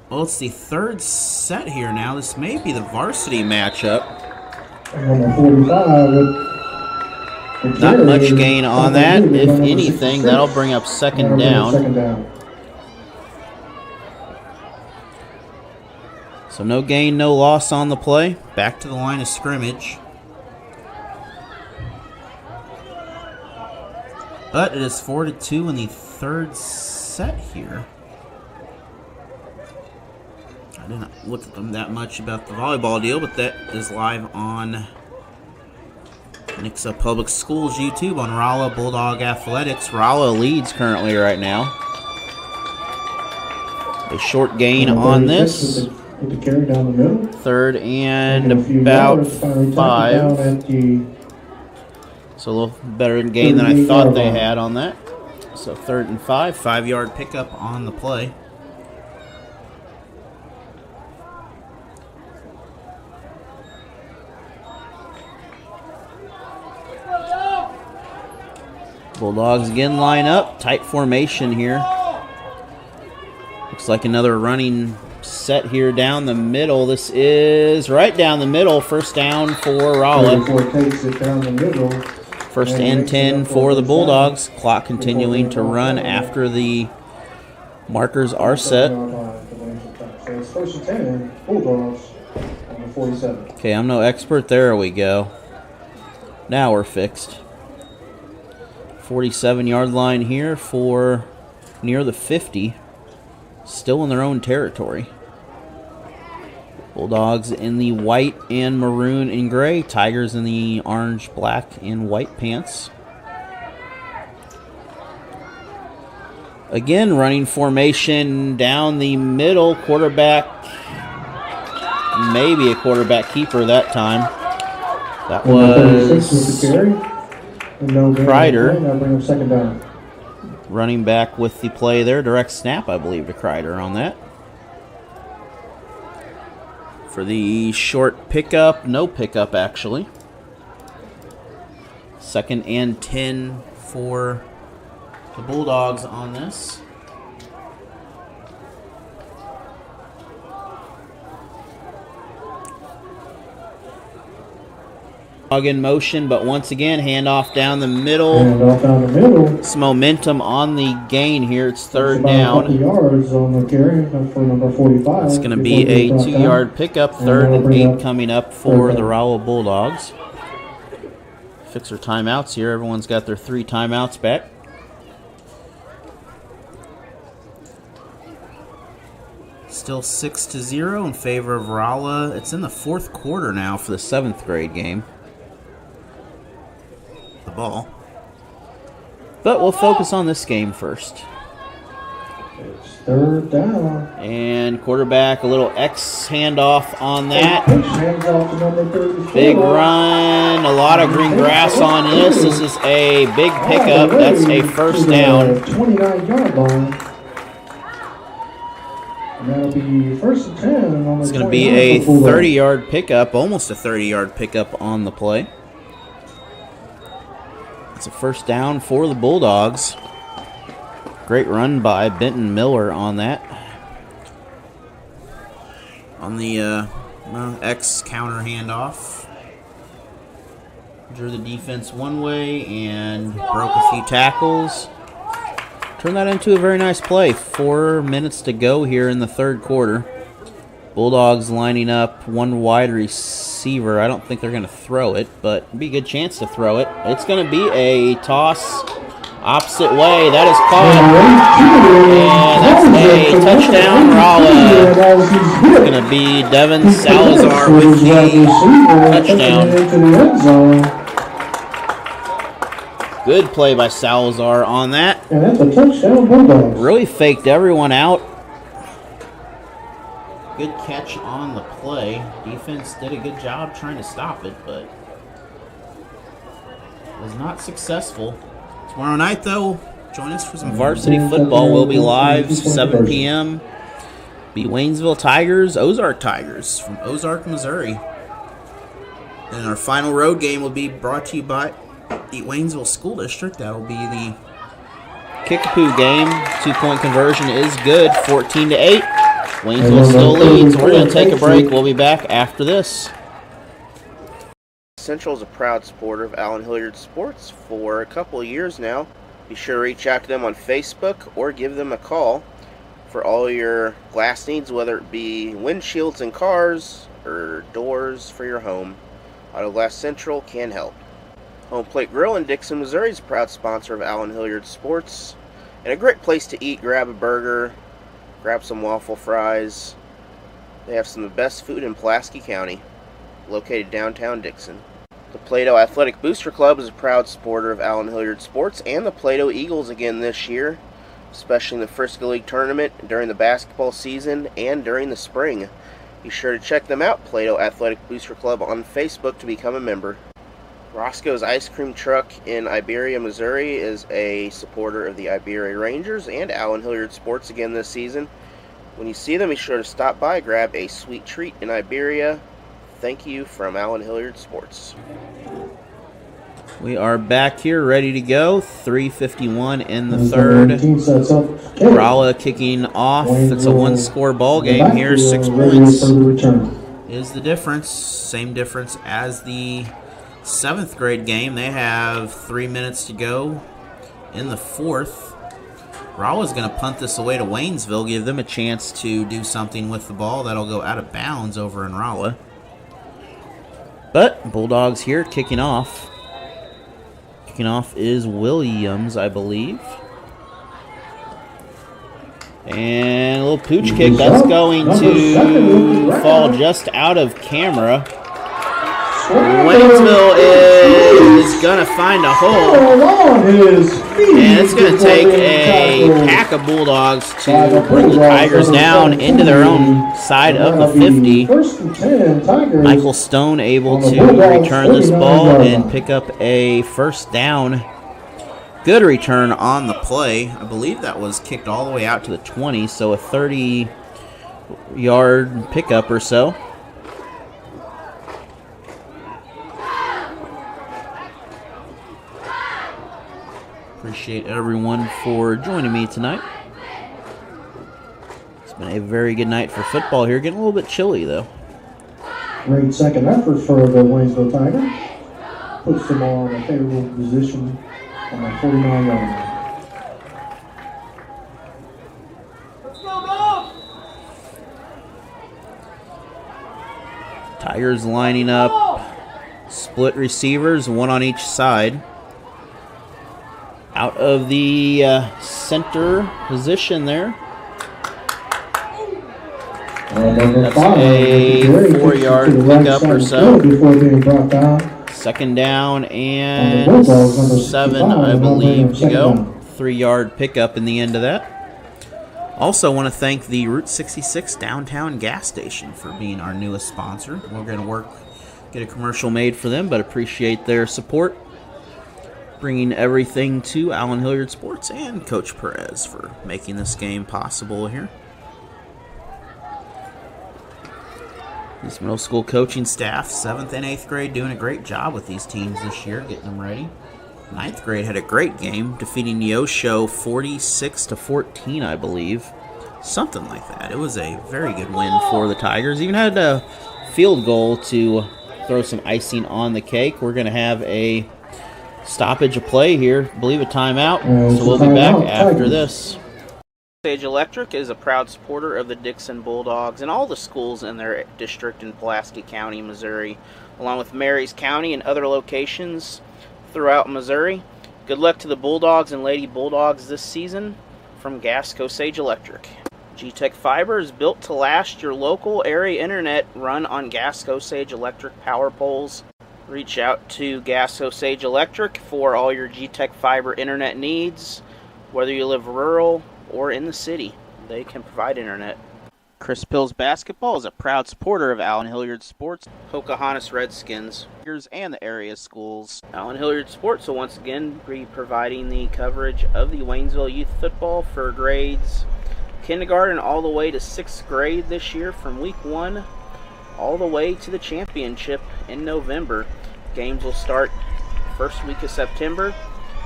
it's the third set here now. This may be the varsity matchup. Number 45. Not much gain on that. If anything, that'll bring up second down. So no gain, no loss on the play. Back to the line of scrimmage. But it is 4-2 in the third set here. I didn't look at them that much about the volleyball deal, but that is live on Nixa Public Schools YouTube on Rolla Bulldog Athletics. Rolla leads currently right now. A short gain on this. With the carry down the middle. Third and about 5. So a little better gain than I thought they had on that. So 3rd and 5. 5-yard pickup on the play. Bulldogs again line up. Tight formation here. Looks like another running set here down the middle. This is right down the middle. First down for Rolla. Takes it down the middle. First and 10 for the Bulldogs. Clock continuing to run after the markers are set. So it's first and 10, Bulldogs on the 47. Okay, I'm no expert. There we go. Now we're fixed. 47-yard line here for near the 50. Still in their own territory. Bulldogs in the white and maroon and gray. Tigers in the orange, black, and white pants. Again, running formation down the middle. Quarterback, maybe a quarterback keeper that time. That was Kreider. Running back with the play there. Direct snap, I believe, to Kreider on that. For the short pickup, no pickup actually. 2nd and 10 for the Bulldogs on this. In motion, but once again, handoff down the middle. It's momentum on the gain here. It's 3rd down. Yards on the carry for number 45. It's going to be a 2-yard pickup. 3rd and 8 coming up for the Rolla Bulldogs. Fix their timeouts here. Everyone's got their 3 timeouts back. Still 6-0 in favor of Rolla. It's in the 4th quarter now for the 7th grade game. The ball. But we'll focus on this game first. It's 3rd down. And quarterback, a little X handoff on that. Hands off to number 34. Big run, a lot of green grass on this. This is a big pickup. That's a first down. 29-yard line. And that'll be first and 10. It's going to be a 30-yard pickup, almost a 30-yard pickup on the play. It's a first down for the Bulldogs. Great run by Benton Miller on that. On the X-counter handoff. Drew the defense one way and broke a few tackles. Turned that into a very nice play. 4 minutes to go here in the third quarter. Bulldogs lining up one wide receiver. I don't think they're going to throw it, but it'd be a good chance to throw it. It's going to be a toss opposite way. That is caught. And that's a touchdown, Rolla. It's going to be Devin Salazar with the touchdown. Good play by Salazar on that. And that's a touchdown, Bulldogs. Really faked everyone out. Good catch on the play. Defense did a good job trying to stop it, but was not successful. Tomorrow night, though, join us for some varsity football. We'll be live 7 p.m. Be Waynesville Tigers, Ozark Tigers from Ozark, Missouri. And our final road game will be brought to you by the Waynesville School District. That will be the Kickapoo game. 2-point conversion is good, 14-8. Waynesville still leads. We're going to take a break. We'll be back after this. Central is a proud supporter of Allen Hilliard Sports for a couple of years now. Be sure to reach out to them on Facebook or give them a call for all your glass needs, whether it be windshields in cars or doors for your home. Auto Glass Central can help. Home Plate Grill in Dixon, Missouri is a proud sponsor of Allen Hilliard Sports and a great place to eat. Grab a burger, grab some waffle fries. They have some of the best food in Pulaski County, located downtown Dixon. The Plato Athletic Booster Club is a proud supporter of Allen Hilliard Sports and the Plato Eagles again this year, especially in the Frisco League tournament, during the basketball season, and during the spring. Be sure to check them out, Plato Athletic Booster Club, on Facebook to become a member. Roscoe's Ice Cream Truck in Iberia, Missouri is a supporter of the Iberia Rangers and Allen Hilliard Sports again this season. When you see them, be sure to stop by, grab a sweet treat in Iberia. Thank you from Allen Hilliard Sports. We are back here ready to go. 3:51 in the third. Rolla kicking off. It's a one-score ball game here. 6 points is the difference. Same difference as the 7th grade game. They have 3 minutes to go in the fourth. Rolla's going to punt this away to Waynesville, give them a chance to do something with the ball. That'll go out of bounds over in Rolla. But Bulldogs here kicking off. Kicking off is Williams, I believe. And a little pooch kick. That's going to fall just out of camera. Waynesville is going to find a hole. And it's going to take a pack of Bulldogs to bring the Tigers down into their own side of the 50. Michael Stone able to return this ball and pick up a first down. Good return on the play. I believe that was kicked all the way out to the 20, so a 30-yard pickup or so. Appreciate everyone for joining me tonight. It's been a very good night for football here. Getting a little bit chilly, though. Great second effort for the Waynesville Tigers. Puts them all in a favorable position on the 49-yard line. Tigers lining up split receivers, one on each side. Out of the center position there. That's a 4-yard pickup or so. Second down and 7, I believe, to go. 3-yard pickup in the end of that. Also want to thank the Route 66 Downtown Gas Station for being our newest sponsor. We're going to get a commercial made for them, but appreciate their support. Bringing everything to Allen Hilliard Sports and Coach Perez for making this game possible here. This middle school coaching staff, 7th and 8th grade, doing a great job with these teams this year, getting them ready. 9th grade had a great game, defeating Neosho 46-14, I believe. Something like that. It was a very good win for the Tigers. Even had a field goal to throw some icing on the cake. We're going to have a stoppage of play here. I believe a timeout. So we'll be back after this. Sage Electric is a proud supporter of the Dixon Bulldogs and all the schools in their district in Pulaski County, Missouri, along with Marys County and other locations throughout Missouri. Good luck to the Bulldogs and Lady Bulldogs this season from Gasco Sage Electric. G-Tech Fiber is built to last. Your local area internet run on Gasco Sage Electric power poles. Reach out to Gasco Sage Electric for all your G-Tech Fiber internet needs, whether you live rural or in the city. They can provide internet. Chris Pills Basketball is a proud supporter of Allen Hilliard Sports, Pocahontas Redskins, and the area schools. Allen Hilliard Sports will once again be providing the coverage of the Waynesville youth football for grades kindergarten all the way to 6th grade this year, from week 1 all the way to the championship in November. Games will start first week of September.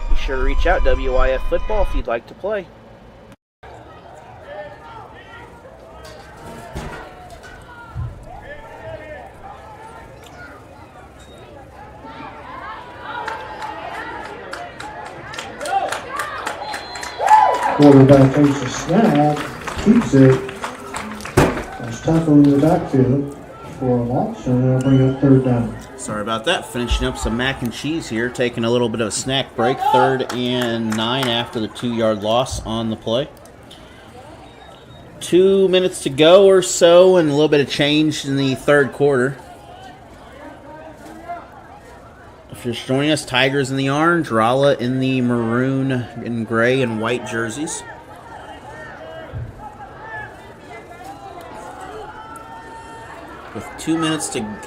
Be sure to reach out WIF Football if you'd like to play. Quarterback takes a snap, keeps it. There's tackle in the backfield for a loss, and they'll bring up 3rd down. Sorry about that. Finishing up some mac and cheese here. Taking a little bit of a snack break. 3rd and 9 after the 2-yard loss on the play. 2 minutes to go or so, and a little bit of change in the 3rd quarter. If you're just joining us, Tigers in the orange, Rolla in the maroon and gray and white jerseys. With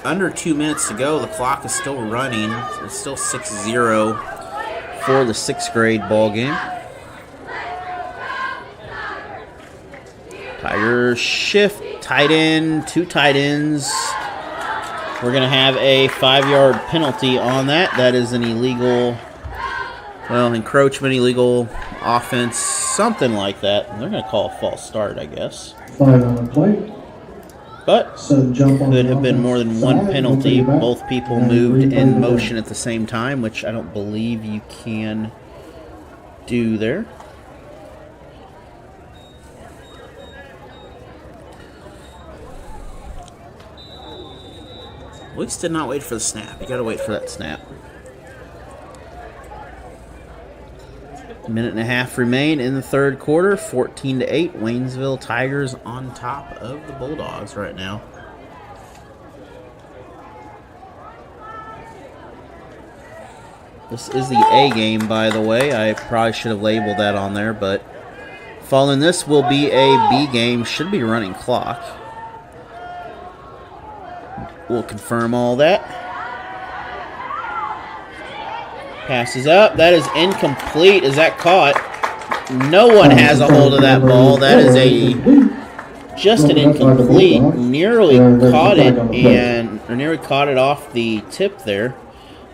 under 2 minutes to go, the clock is still running. It's still 6-0 for the 6th grade ball game. Tigers shift, tight end, 2 tight ends. We're going to have a 5-yard penalty on that. That is an illegal, encroachment, illegal offense, something like that. They're going to call a false start, I guess. 5 on the plate. But could have been more than one penalty. Both people moved in motion at the same time, which I don't believe you can do there. Weeks did not wait for the snap. You got to wait for that snap. A minute and a half remain in the 3rd quarter. 14-8. Waynesville Tigers on top of the Bulldogs right now. This is the A game, by the way. I probably should have labeled that on there, but following this will be a B game. Should be running clock. We'll confirm all that. Passes up. That is incomplete. Is that caught? No one has a hold of that ball. That is just an incomplete. Nearly caught it off the tip there.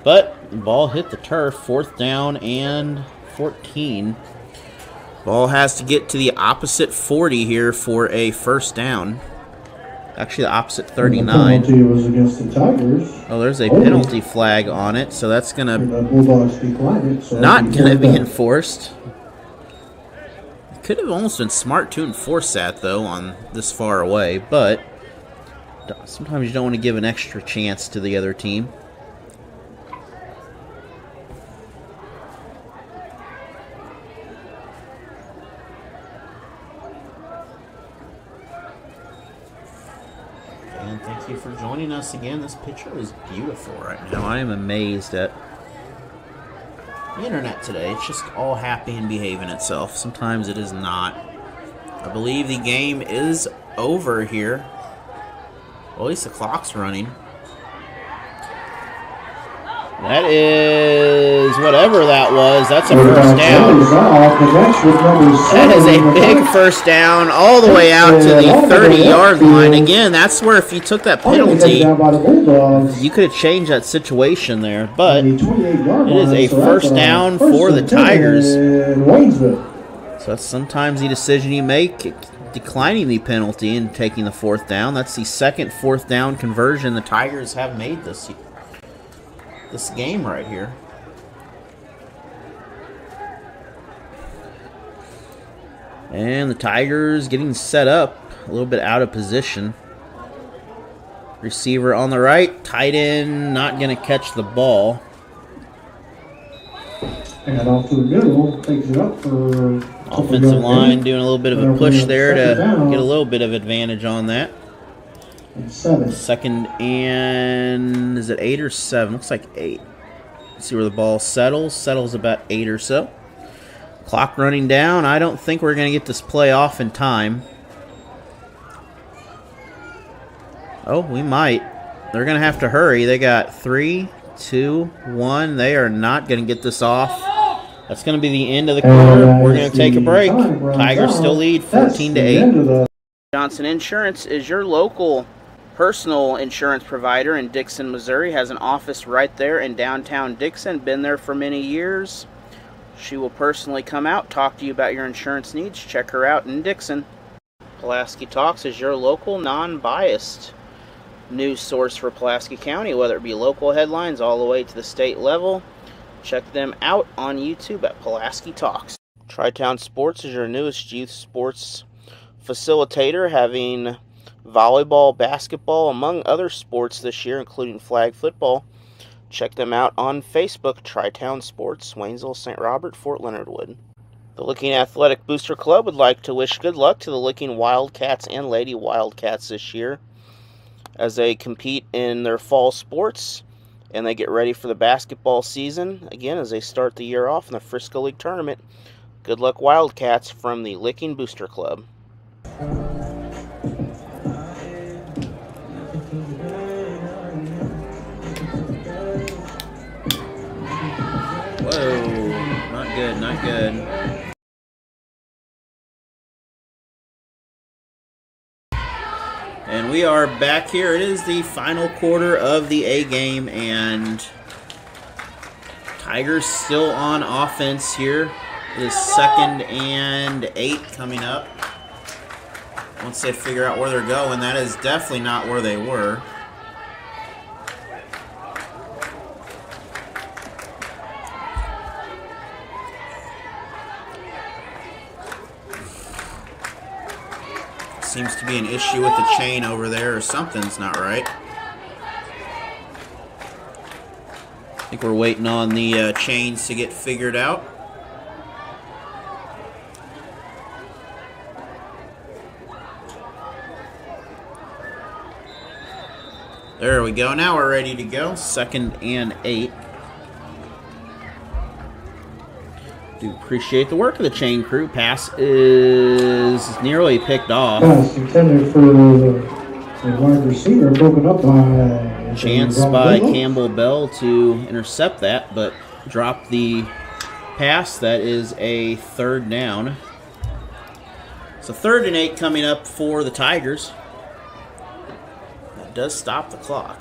But the ball hit the turf. 4th down and 14. Ball has to get to the opposite 40 here for a 1st down. Actually, the opposite 39. The penalty was against the Tigers. Oh, there's a penalty flag on it, so that's going to not going to be enforced. It could have almost been smart to enforce that, though, on this far away, but sometimes you don't want to give an extra chance to the other team. And thank you for joining us again. This picture is beautiful right now. I am amazed at the internet today. It's just all happy and behaving itself. Sometimes it is not. I believe the game is over here. Well, at least the clock's running. That is whatever that was. That's a 1st down. That is a big 1st down all the way out to the 30-yard line. Again, that's where if you took that penalty, you could have changed that situation there. But it is a 1st down for the Tigers. So that's sometimes the decision you make, declining the penalty and taking the 4th down. That's the second 4th down conversion the Tigers have made this game right here. And the Tigers getting set up a little bit out of position. Receiver on the right, tight end not going to catch the ball. And off to the middle, takes it up for offensive line doing a little bit of a push there to get a little bit of advantage on that. And 7. Second and is it 8 or 7? Looks like 8. Let's see where the ball settles. Settles about 8 or so. Clock running down. I don't think we're going to get this play off in time. Oh, we might. They're going to have to hurry. They got 3, 2, 1. They are not going to get this off. That's going to be the end of the quarter. We're going to take a break. Tigers still lead 14-8. Johnson Insurance is your local personal insurance provider in Dixon, Missouri. Has an office right there in downtown Dixon. Been there for many years. She will personally come out, talk to you about your insurance needs. Check her out in Dixon. Pulaski Talks is your local, non-biased news source for Pulaski County, whether it be local headlines all the way to the state level. Check them out on YouTube at Pulaski Talks. Tri-Town Sports is your newest youth sports facilitator, having volleyball, basketball, among other sports this year, including flag football. Check them out on Facebook, Tri-Town Sports, Waynesville, St. Robert, Fort Leonard Wood. The Licking Athletic Booster Club would like to wish good luck to the Licking Wildcats and Lady Wildcats this year as they compete in their fall sports and they get ready for the basketball season, again, as they start the year off in the Frisco League Tournament. Good luck, Wildcats, from the Licking Booster Club. Whoa, not good, not good. And we are back here. It is the final quarter of the A game, and Tigers still on offense here. It is 2nd and 8 coming up. Once they figure out where they're going, that is definitely not where they were. Seems to be an issue with the chain over there, or something's not right. I think we're waiting on the chains to get figured out. There we go. Now we're ready to go. 2nd and 8. Do appreciate the work of the chain crew. Pass is nearly picked off. Pass intended for the wide receiver, broken up by chance by Campbell Bell to intercept that, but drop the pass. That is a 3rd down. So 3rd and 8 coming up for the Tigers. That does stop the clock.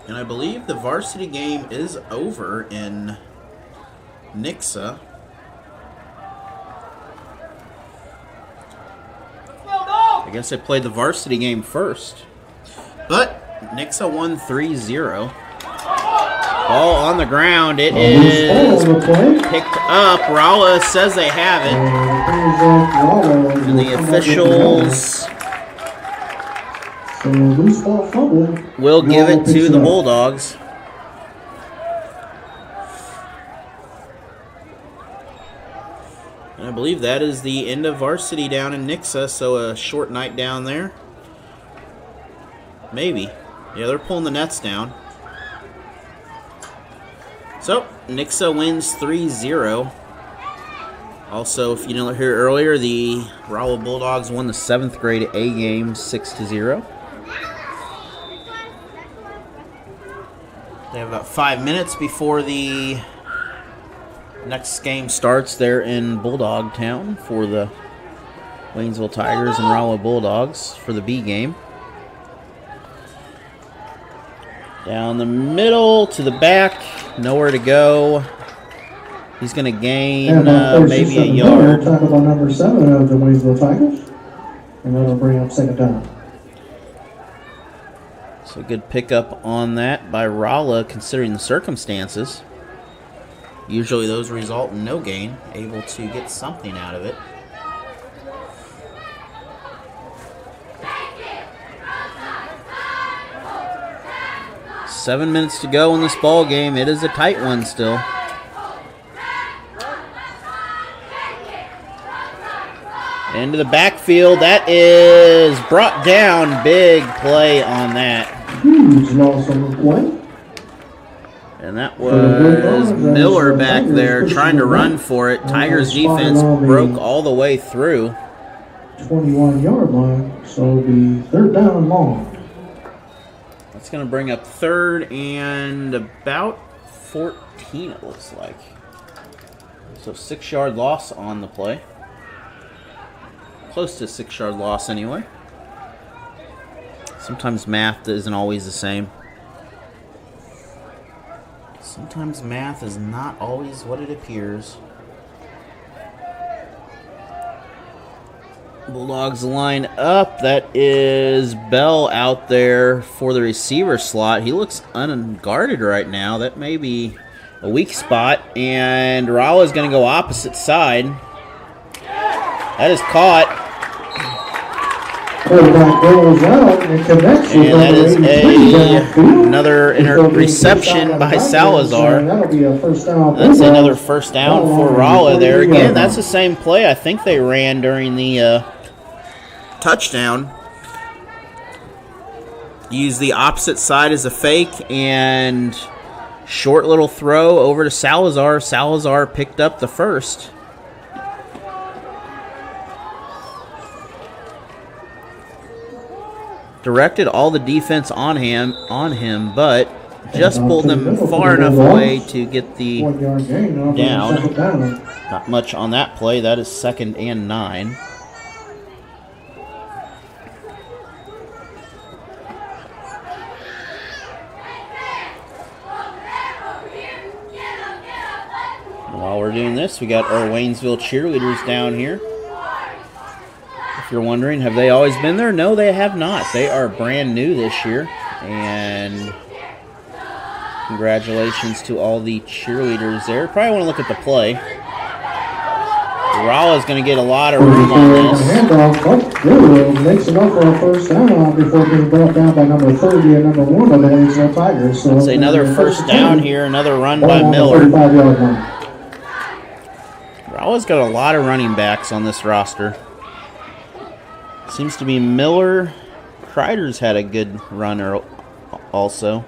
And I believe the varsity game is over in Nixa. I guess I played the varsity game first. But Nixa won 3-0. Ball on the ground. It is picked up. Rolla says they have it. And the officials will give it to the Bulldogs. And I believe that is the end of varsity down in Nixa, so a short night down there. Maybe. Yeah, they're pulling the nets down. So, Nixa wins 3-0. Also, if you didn't hear earlier, the Rolla Bulldogs won the 7th grade A game 6-0. They have about 5 minutes before the next game starts there in Bulldog Town for the Waynesville Tigers and Rolla Bulldogs for the B game. Down the middle to the back. Nowhere to go. He's going to gain maybe a yard. Tackle on number 7 of the Waynesville Tigers. And that'll bring up second down. So good pickup on that by Rolla considering the circumstances. Usually those result in no gain. Able to get something out of it. Seven minutes to go in this ball game. It is a tight one still. Into the backfield. That is brought down. Big play on that. Huge loss on the play. And that was Miller back there trying to run for it. Tigers defense broke all the way through. 21-yard line, so it'll be third down and long. That's going to bring up third and about 14, it looks like. So 6-yard loss on the play. Close to 6-yard loss anyway. Sometimes math isn't always the same. Sometimes math is not always what it appears. Bulldogs line up. That is Bell out there for the receiver slot. He looks unguarded right now. That may be a weak spot. And Rolla is going to go opposite side. That is caught. And that is another reception by Salazar. That's another first down for Rolla there. Again, that's the same play I think they ran during the touchdown. Use the opposite side as a fake and short little throw over to Salazar. Salazar picked up the first. Directed all the defense on him, but just pulled them far enough away to get the down. Not much on that play. That is 2nd and 9. While we're doing this, we got our Waynesville cheerleaders down here. If you're wondering, have they always been there? No, they have not. They are brand new this year. And congratulations to all the cheerleaders there. Probably want to look at the play. Rolla's going to get a lot of room on this. Handoff, makes it up for a first down before being brought down by number 30 and number 1 of the Waynesville Tigers. So it's another first down here, another run by Miller. Rolla's got a lot of running backs on this roster. Seems to be Miller. Kreider's had a good runner also.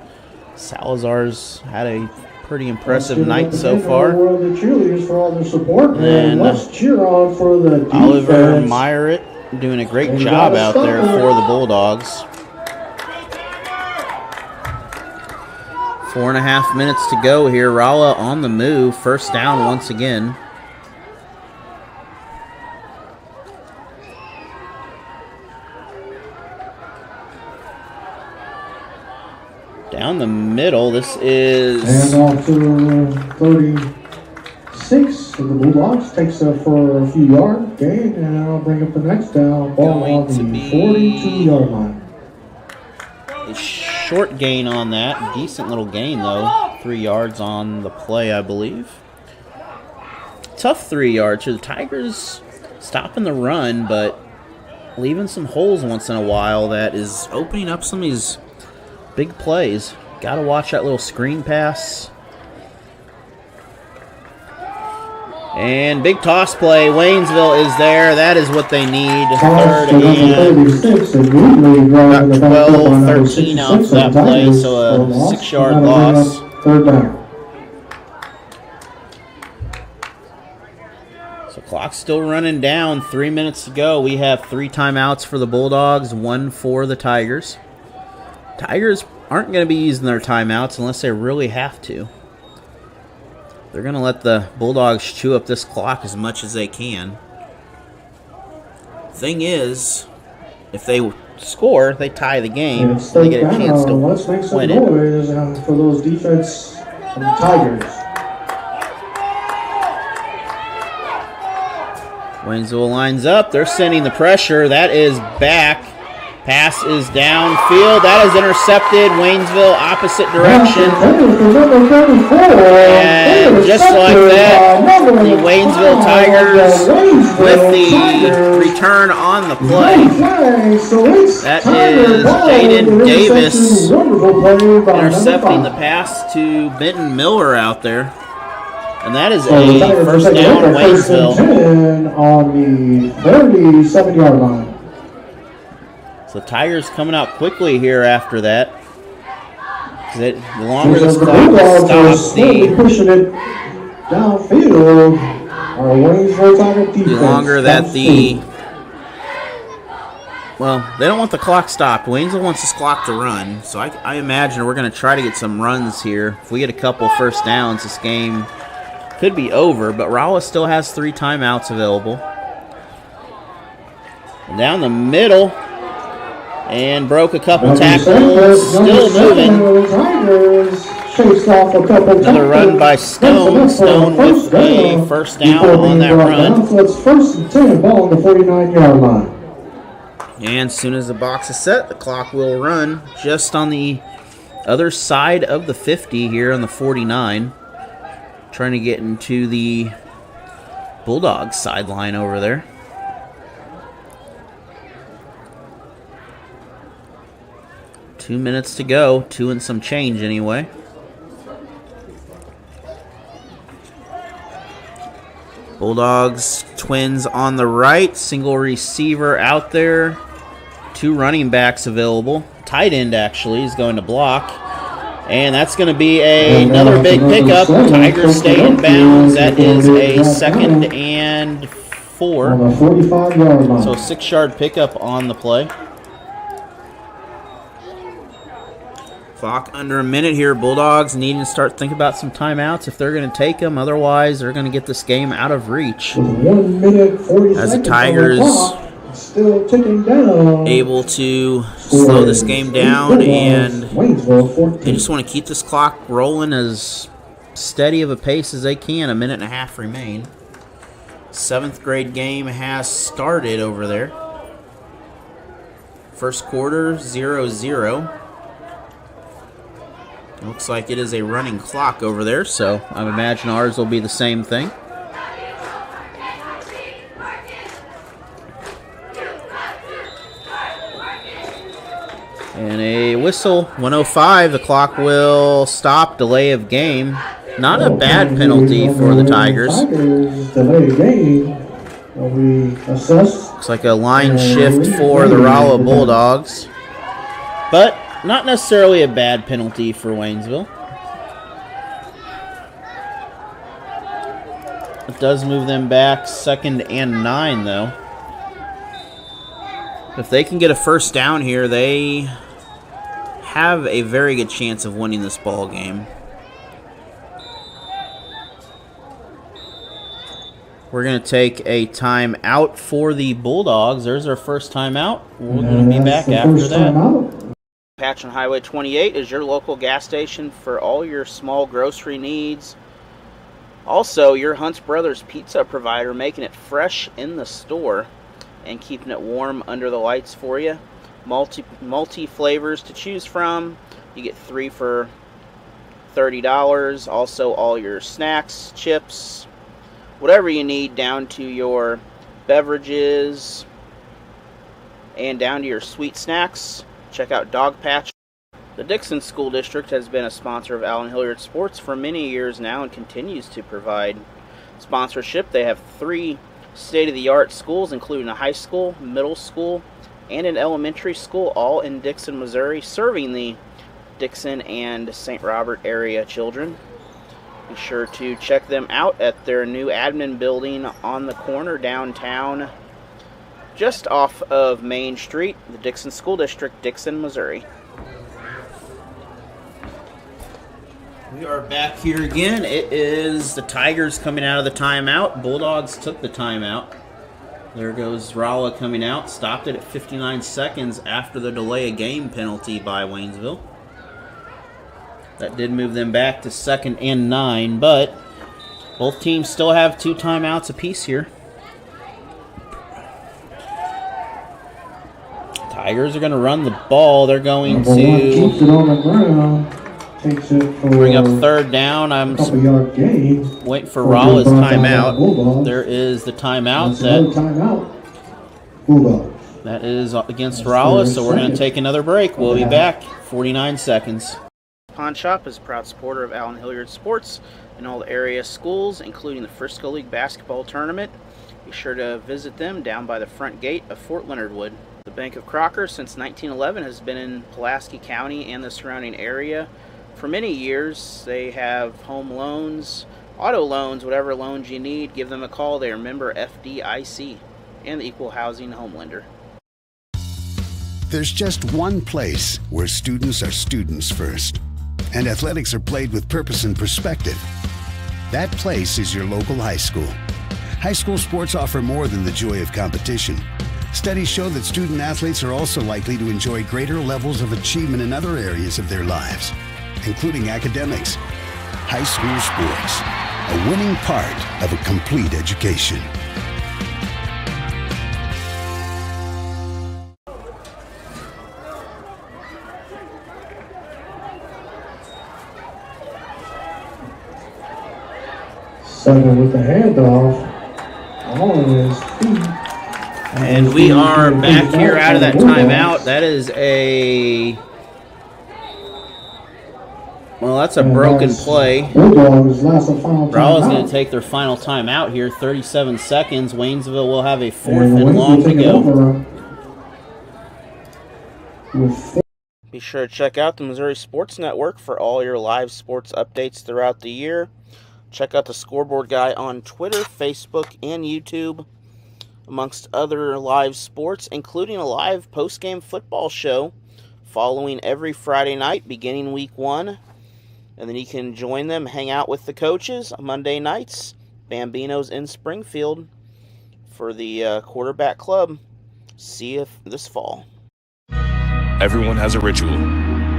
Salazar's had a pretty impressive night so far. The cheerleaders for all their support. And let's cheer on for the defense. Oliver Meyerett doing a great job out there for the Bulldogs. 4.5 minutes to go here. Rolla on the move. First down once again. Down the middle, this is... And off to 36 of the Bulldogs. Takes it for a few yard gain, and I'll bring up the next down. Ball on the 42-yard line. A short gain on that. Decent little gain, though. 3 yards on the play, I believe. Tough 3 yards. The Tigers stopping the run, but leaving some holes once in a while that is opening up some of these big plays. Got to watch that little screen pass. And big toss play. Waynesville is there. That is what they need. Third and about 12, 13 off that play, so a 6-yard loss. Third down. So clock's still running down. 3 minutes to go. We have 3 timeouts for the Bulldogs, 1 for the Tigers. Tigers aren't going to be using their timeouts unless they really have to. They're going to let the Bulldogs chew up this clock as much as they can. Thing is, if they score, they tie the game. And it's So they get a third chance to down. Let's make some win it. noise for those defense from the Tigers. Waynesville lines up. They're sending the pressure. That is back. Pass is downfield. That is intercepted. Waynesville opposite direction. And just like that, the Waynesville Tigers with the return on the play. That is Jaden Davis intercepting the pass to Benton Miller out there. And that is a first down, Waynesville. On the 37-yard line. So Tigers coming out quickly here after that. The longer this clock stops, pushing it downfield. Our Waynesville Tiger defense. The longer that they don't want the clock stopped. Waynesville wants this clock to run. So I imagine we're going to try to get some runs here. If we get a couple first downs, this game could be over. But Rolla still has 3 timeouts available. And down the middle. And broke a couple tackles. Still moving. Another run by Stone. Stone with a first down on that run. So it's first and 10, ball on the 49-yard line. And as soon as the box is set, the clock will run just on the other side of the 50 here on the 49. Trying to get into the Bulldogs sideline over there. Two minutes to go, 2 and some change anyway. Bulldogs, twins on the right, single receiver out there, 2 running backs available. Tight end actually is going to block. And that's going to be another big pickup. Tigers stay in bounds. That is a 2nd and 4. On the 45-yard line. So 6-yard pickup on the play. Clock under a minute here. Bulldogs needing to start thinking about some timeouts if they're going to take them. Otherwise, they're going to get this game out of reach. With 1 minute 40 as the seconds Tigers on the clock, still ticking down. Able to slow this game down, and they just want to keep this clock rolling as steady of a pace as they can. 1.5 minutes remain. 7th grade game has started over there. First quarter, 0-0. Looks like it is a running clock over there, so I imagine ours will be the same thing. And a whistle, 1:05. The clock will stop. Delay of game. Not a bad penalty for the Tigers. Delay of game. We assess. Looks like a line shift for the Rolla Bulldogs. But not necessarily a bad penalty for Waynesville. It does move them back 2nd and 9, though. If they can get a first down here, they have a very good chance of winning this ball game. We're going to take a time out for the Bulldogs. There's our first time out. We're going to be back after that. Patch on Highway 28 is your local gas station for all your small grocery needs. Also, your Hunt's Brothers pizza provider, making it fresh in the store and keeping it warm under the lights for you. Multi flavors to choose from. You get 3 for $30. Also, all your snacks, chips, whatever you need, down to your beverages and down to your sweet snacks. Check out Dog Patch. The Dixon School District has been a sponsor of Allen Hilliard Sports for many years now and continues to provide sponsorship. They have 3 state-of-the-art schools, including a high school, middle school, and an elementary school, all in Dixon, Missouri, serving the Dixon and St. Robert area children. Be sure to check them out at their new admin building on the corner downtown, just off of Main Street, the Dixon School District, Dixon, Missouri. We are back here again. It is the Tigers coming out of the timeout. Bulldogs took the timeout. There goes Rolla coming out. Stopped it at 59 seconds after the delay of game penalty by Waynesville. That did move them back to 2nd and 9, but both teams still have 2 timeouts apiece here. Tigers are going to run the ball. They're going Number 1 keeps it to on the ground. Takes it for bring up 3rd down. I'm couple-yard gain. waiting for Rolla's timeout. There is the timeout. That is against Rolla, so we're going to take another break. We'll be back. 49 seconds. Pawn Shop is a proud supporter of Allen Hilliard Sports and all the area schools, including the Frisco League basketball tournament. Be sure to visit them down by the front gate of Fort Leonard Wood. The Bank of Crocker, since 1911, has been in Pulaski County and the surrounding area for many years. They have home loans, auto loans, whatever loans you need. Give them a call. They are member FDIC and the Equal Housing Home Lender. There's just one place where students are students first, and athletics are played with purpose and perspective. That place is your local high school. High school sports offer more than the joy of competition. Studies show that student athletes are also likely to enjoy greater levels of achievement in other areas of their lives, including academics. High school sports, a winning part of a complete education. Second with the handoff. On his feet. And we are back here out of that timeout. That is well, that's a broken play. Rolla's going to take their final timeout here, 37 seconds. Waynesville will have a 4th and long to go. Be sure to check out the Missouri Sports Network for all your live sports updates throughout the year. Check out the Scoreboard Guy on Twitter, Facebook, and YouTube, amongst other live sports, including a live post-game football show following every Friday night beginning week 1. And then you can join them, hang out with the coaches Monday nights, Bambinos in Springfield, for the quarterback club. See you this fall. Everyone has a ritual.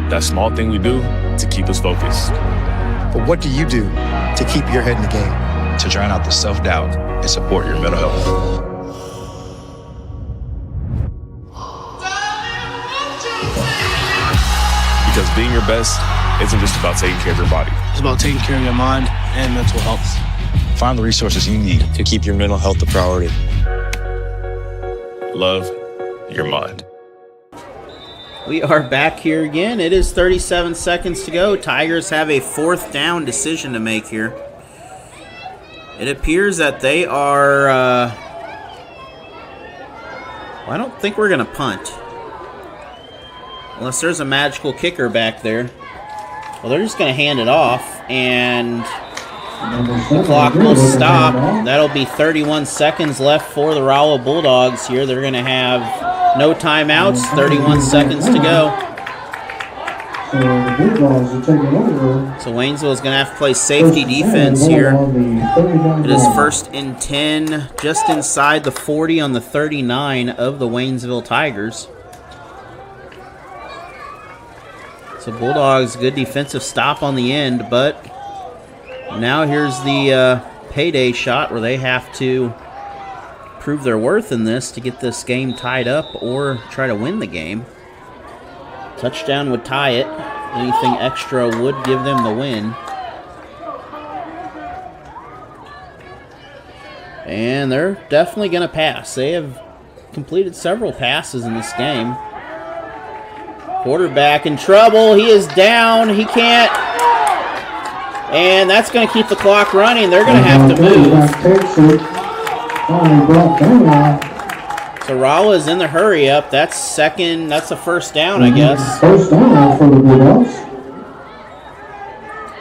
That small thing we do to keep us focused. But what do you do to keep your head in the game? To drown out the self-doubt and support your mental health. Because being your best isn't just about taking care of your body. It's about taking care of your mind and mental health. Find the resources you need to keep your mental health a priority. Love your mind. We are back here again. It is 37 seconds to go. Tigers have a 4th down decision to make here. It appears that they are... I don't think we're going to punt. Unless there's a magical kicker back there. Well, they're just going to hand it off, and the clock will stop. That'll be 31 seconds left for the Rolla Bulldogs here. They're going to have no timeouts, 31 seconds to go. So the Bulldogs are taking over. So Waynesville is going to have to play safety defense here. It is 1st and 10, just inside the 40 on the 39 of the Waynesville Tigers. So Bulldogs, good defensive stop on the end, but now here's the payday shot where they have to prove their worth in this to get this game tied up or try to win the game. Touchdown would tie it. Anything extra would give them the win. And they're definitely going to pass. They have completed several passes in this game. Quarterback in trouble. He is down. He can't. And that's going to keep the clock running. They're going to have to move. So Rolla is in the hurry up. That's second. That's a 1st down, I guess. First down for the Bulldogs.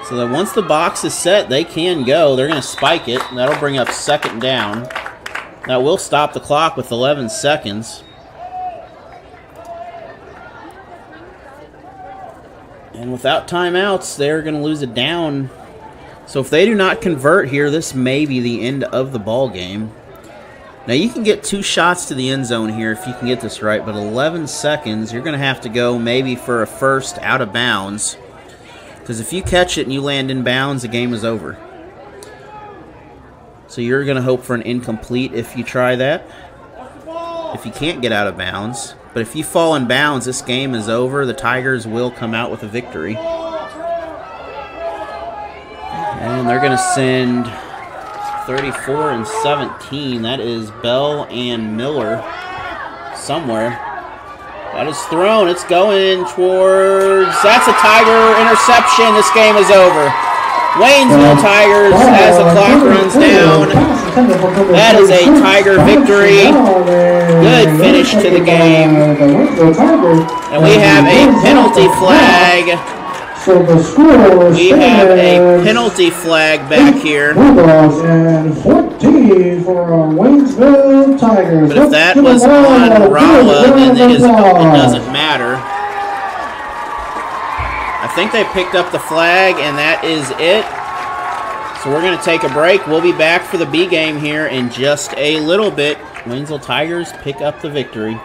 So that once the box is set, they can go. They're going to spike it. And that'll bring up 2nd down. That will stop the clock with 11 seconds. And without timeouts, they're going to lose it down. So if they do not convert here, this may be the end of the ball game. Now you can get 2 shots to the end zone here if you can get this right, but 11 seconds, you're going to have to go maybe for a first out of bounds. Because if you catch it and you land in bounds, the game is over. So you're going to hope for an incomplete if you try that. If you can't get out of bounds. But if you fall in bounds, this game is over. The Tigers will come out with a victory. And they're going to send 34 and 17. That is Bell and Miller somewhere. That is thrown. It's going towards... That's a Tiger interception. This game is over. Waynesville Tigers, as the clock runs down. That is a Tiger victory. Good finish to the game. And we have a penalty flag. So the score is We have a penalty flag back here. Bulldogs and 14 for Waynesville Tigers. But if that was on Rolla, then it doesn't matter. I think they picked up the flag, and that is it. So we're going to take a break. We'll be back for the B game here in just a little bit. Waynesville Tigers pick up the victory.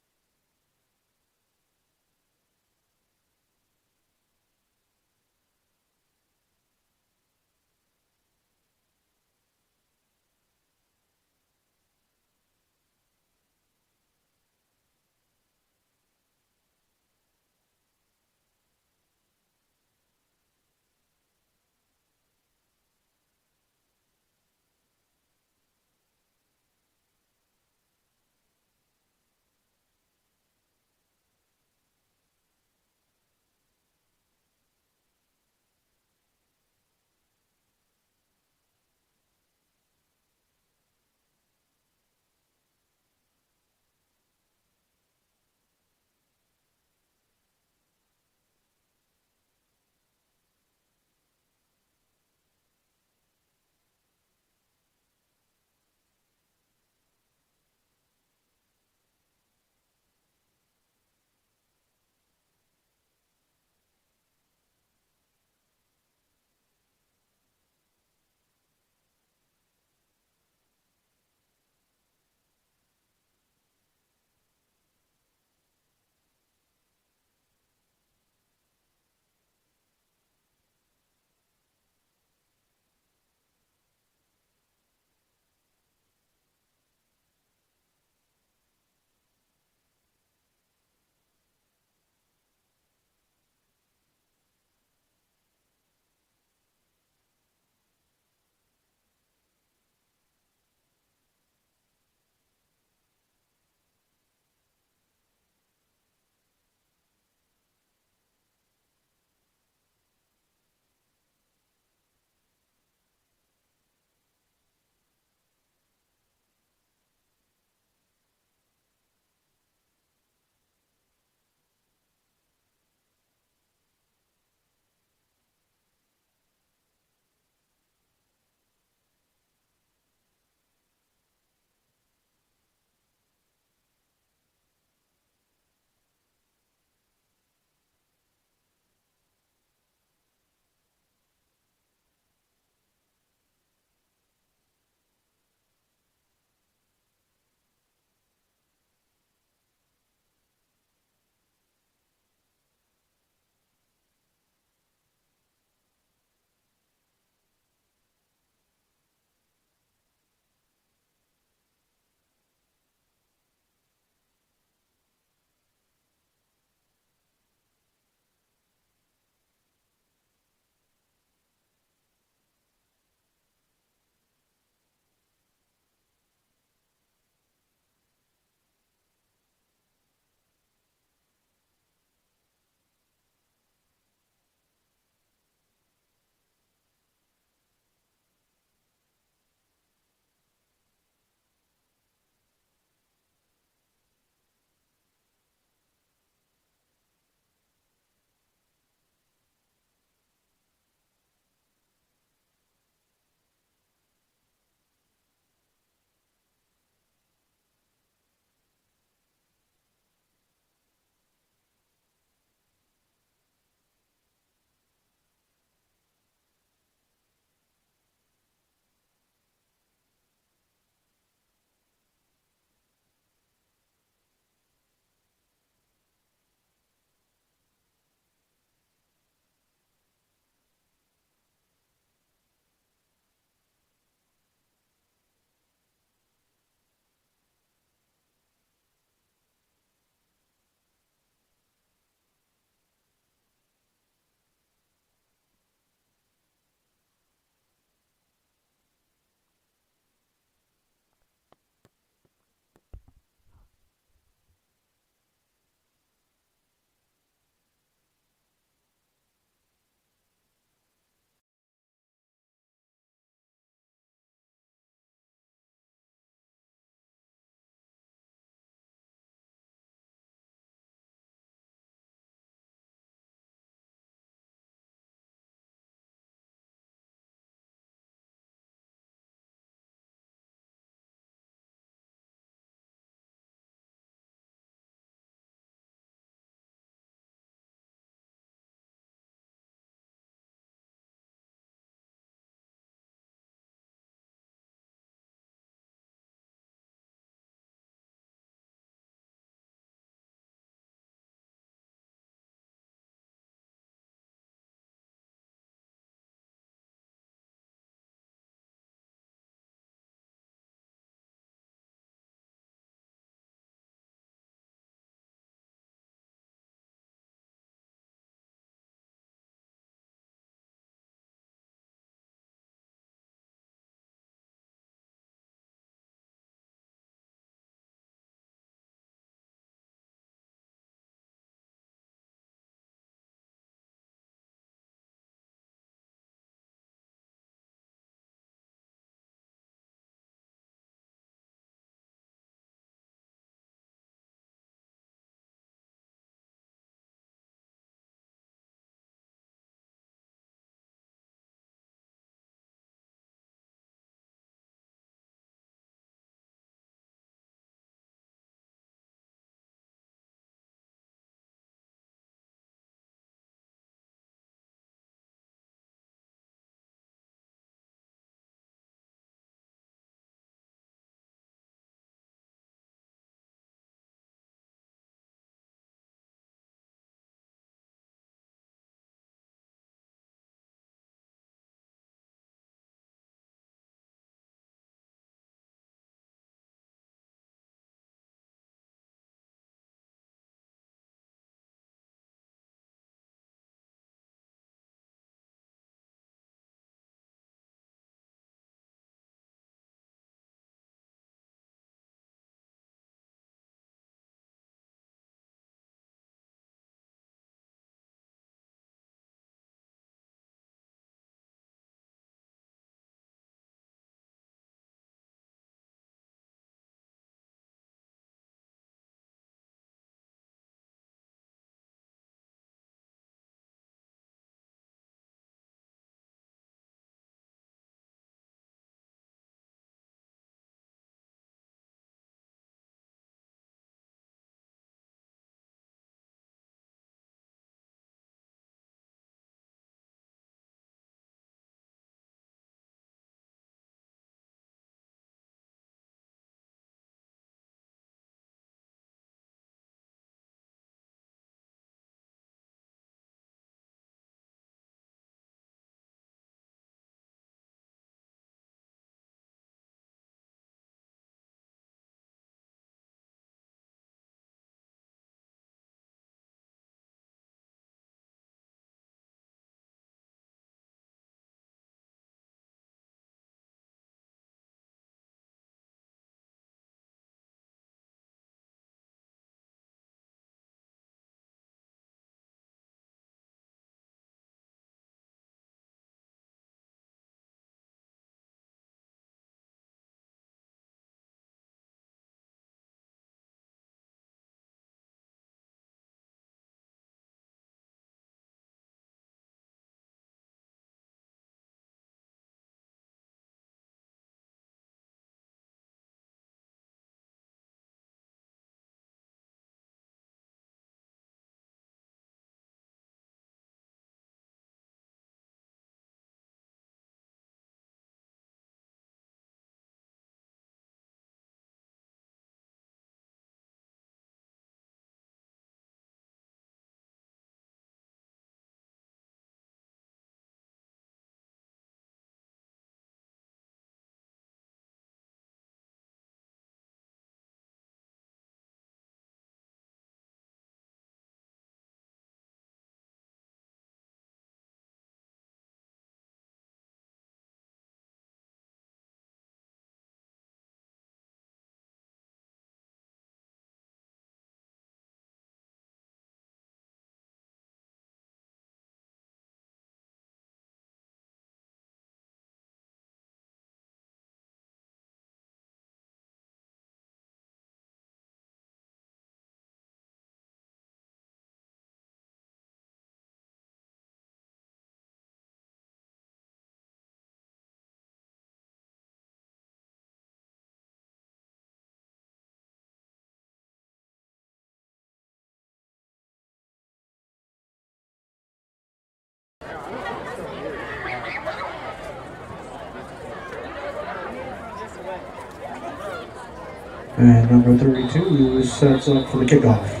And number 32 sets up for the kickoff.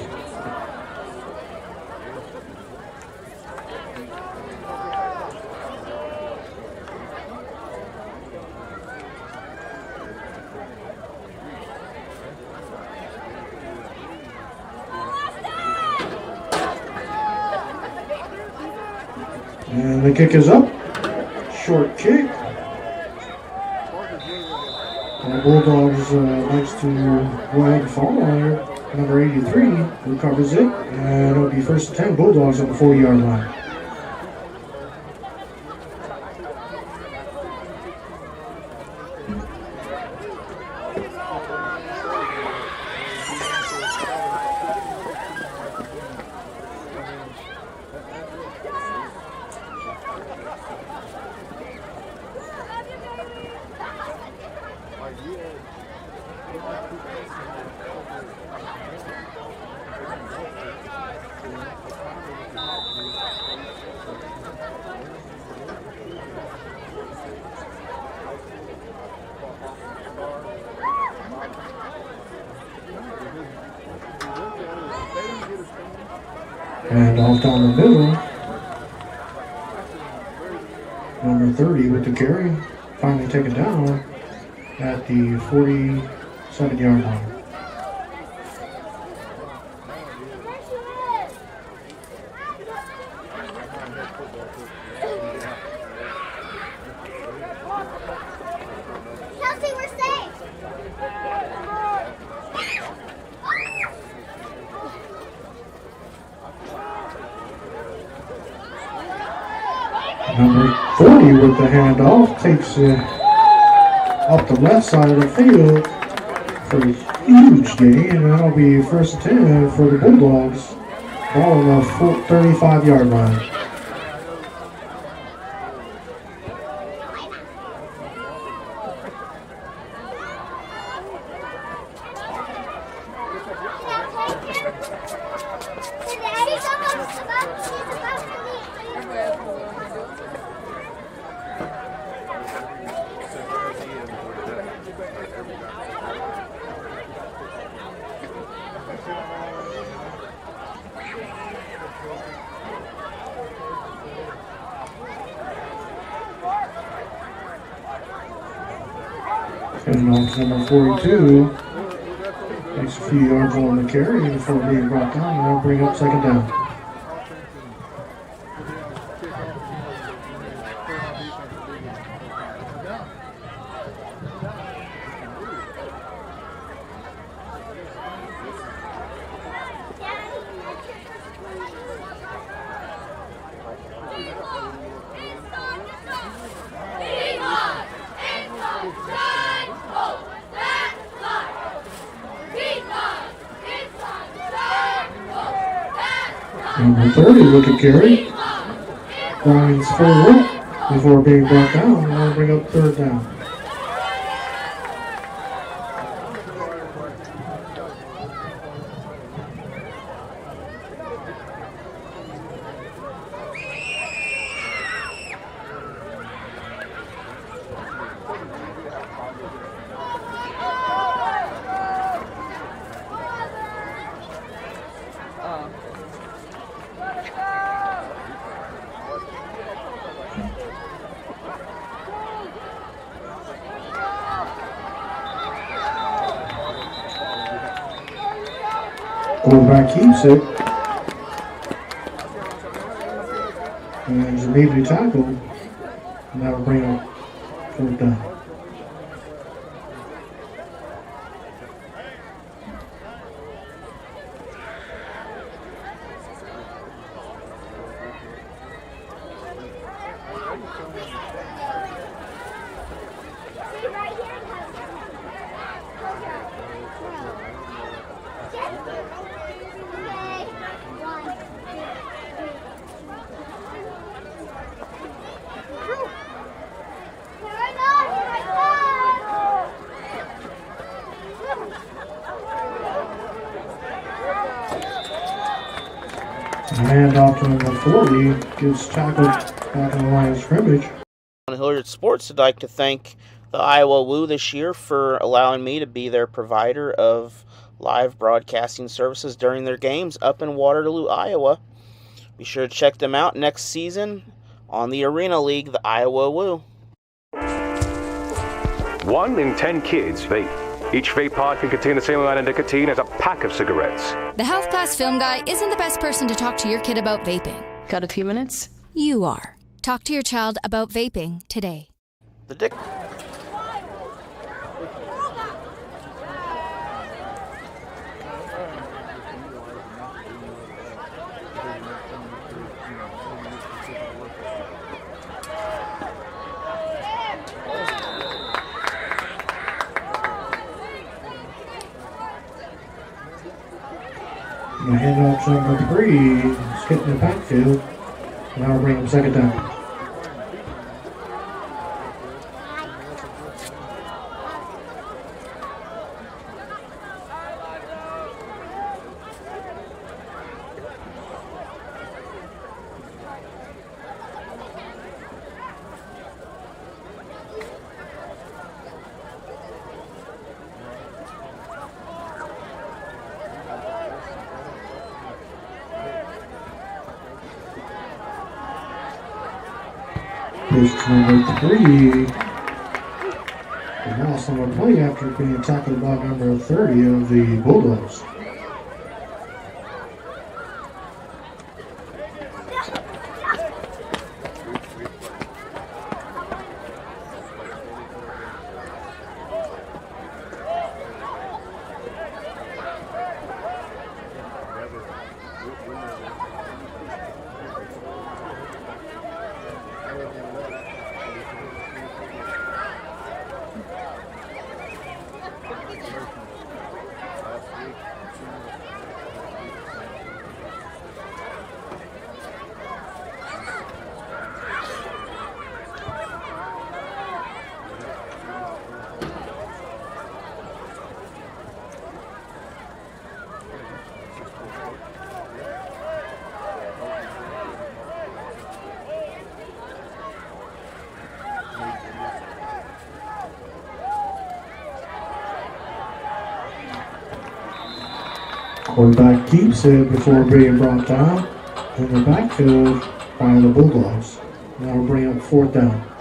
And the kick is up. Short kick. And the Bulldogs likes to go ahead and fall on it. Number 83 recovers it. And it'll be first and 10 Bulldogs on the 40-yard line. And off down the middle. Number 30 with the carry. Finally taken down at the 47-yard line. Number 40 with the handoff takes it up the left side of the field for a huge gain, and that'll be first and 10 for the Bulldogs. Ball on the 35-yard line. And on to number 42, takes a few yards on the carry before being brought down, and they'll bring up second down. Number 30 with the carry. Grinds forward before being brought down, and they'll bring up third down. Quarterback keeps it. And he's immediately tackled. And that'll bring up fourth down. And off to number 40, gets tackled back on the line of scrimmage. Allen Hilliard Sports would like to thank the Iowa Woo this year for allowing me to be their provider of live broadcasting services during their games up in Waterloo, Iowa. Be sure to check them out next season on the Arena League, the Iowa Woo. 1 in 10 kids vape. Each vape pod can contain the same amount of nicotine as a pack of cigarettes. The health class film guy isn't the best person to talk to your kid about vaping. Got a few minutes? You are. Talk to your child about vaping today. The Dick. The handoff to number 3 is getting the backfield. Now we'll bring him second down. Push number 3. And now some of the play after being tackled by number 30 of the Bulldogs. Quarterback keeps it before being brought down in the backfield by the Bulldogs. Now we'll bring up fourth down.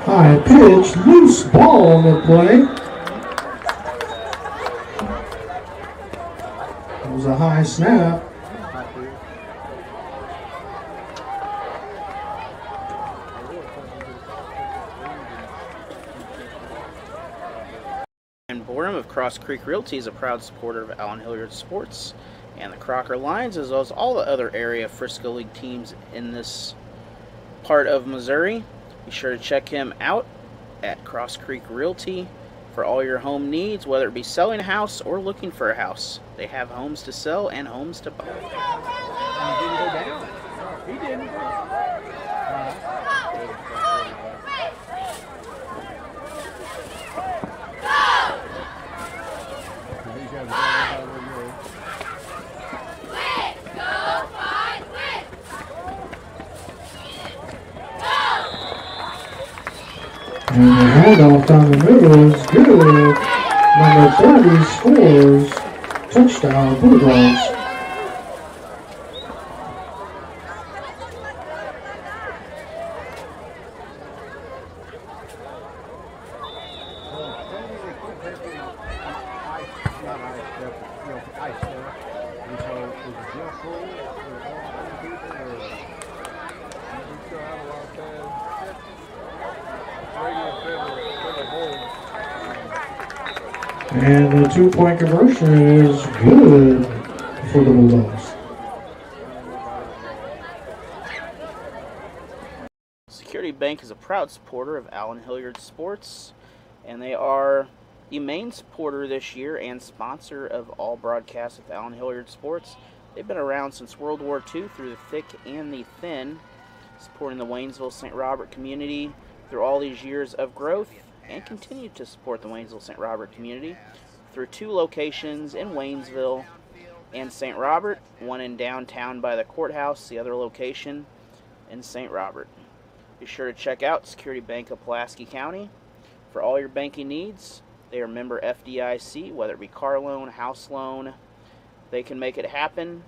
High pitch, loose ball on the play. It was a high snap. And Borum of Cross Creek Realty is a proud supporter of Allen Hilliard Sports and the Crocker Lions, as well as all the other area Frisco League teams in this part of Missouri. Be sure to check him out at Cross Creek Realty for all your home needs, whether it be selling a house or looking for a house. They have homes to sell and homes to buy. He didn't go down. He didn't. And the handoff down the middle is good. Number 30 scores. Touchdown, Bulldogs. And the 2-point conversion is good for the Bulldogs. Security Bank is a proud supporter of Allen Hilliard Sports And they are the main supporter this year and sponsor of all broadcasts with Allen Hilliard Sports. They've been around since World War II through the thick and the thin, supporting the Waynesville St. Robert community through all these years of growth, and continue to support the Waynesville St. Robert community through 2 locations in Waynesville and St. Robert, one in downtown by the courthouse, the other location in St. Robert. Be sure to check out Security Bank of Pulaski County for all your banking needs. They are member FDIC, whether it be car loan, house loan, they can make it happen.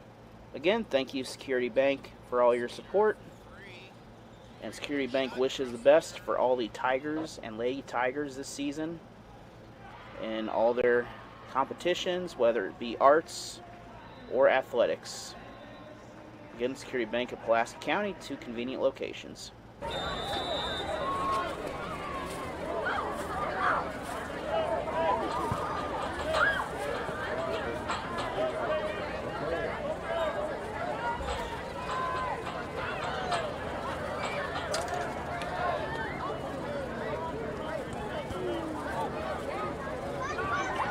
Again, thank you, Security Bank, for all your support. And Security Bank wishes the best for all the Tigers and Lady Tigers this season in all their competitions, whether it be arts or athletics. Again, Security Bank of Pulaski County, 2 convenient locations.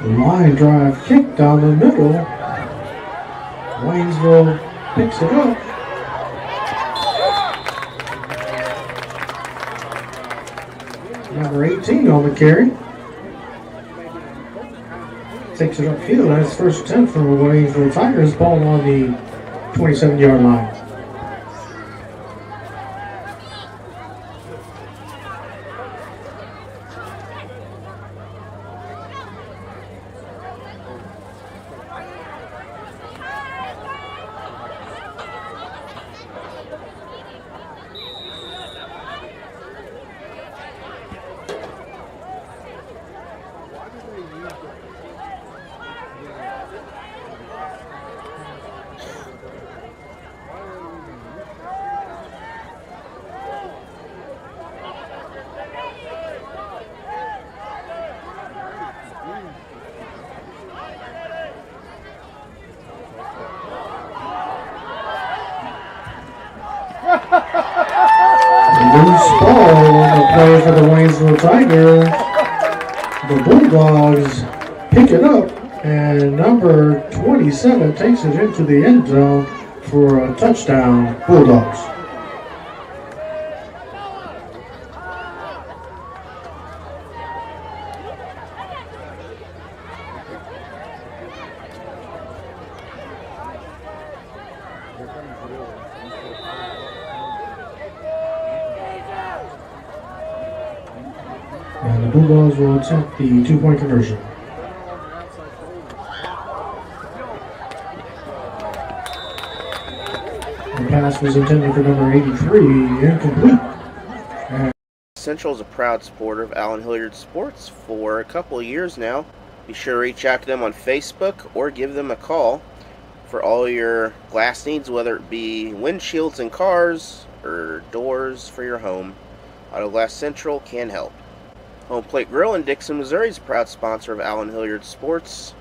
Line drive kick down the middle. Waynesville picks it up. Number 18 on the carry. Takes it upfield. That's first attempt for the Waynesville Tigers. Ball on the 27-yard line. Loose ball on the play for the Waynesville Tigers. The Bulldogs pick it up, and number 27 takes it into the end zone for a touchdown, Bulldogs. And the Bulldogs will attempt the 2-point conversion. The pass was intended for number 83, incomplete. Central is a proud supporter of Allen Hilliard Sports for a couple of years now. Be sure to reach out to them on Facebook or give them a call for all your glass needs, whether it be windshields in cars or doors for your home. Auto Glass Central can help. Home Plate Grill in Dixon, Missouri is a proud sponsor of Allen Hilliard Sports,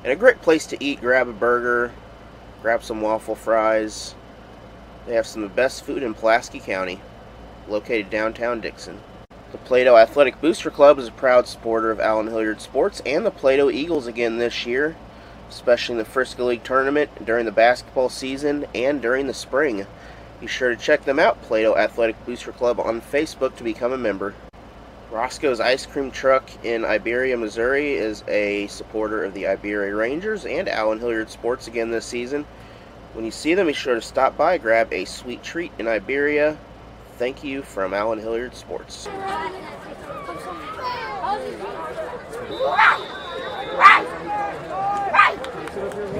and a great place to eat. Grab a burger, grab some waffle fries. They have some of the best food in Pulaski County, located downtown Dixon. The Plato Athletic Booster Club is a proud supporter of Allen Hilliard Sports and the Plato Eagles again this year, especially in the Frisco League tournament, during the basketball season, and during the spring. Be sure to check them out, Plato Athletic Booster Club, on Facebook to become a member. Roscoe's Ice Cream Truck in Iberia, Missouri is a supporter of the Iberia Rangers and Allen Hilliard Sports again this season. When you see them, be sure to stop by, grab a sweet treat in Iberia. Thank you from Allen Hilliard Sports. The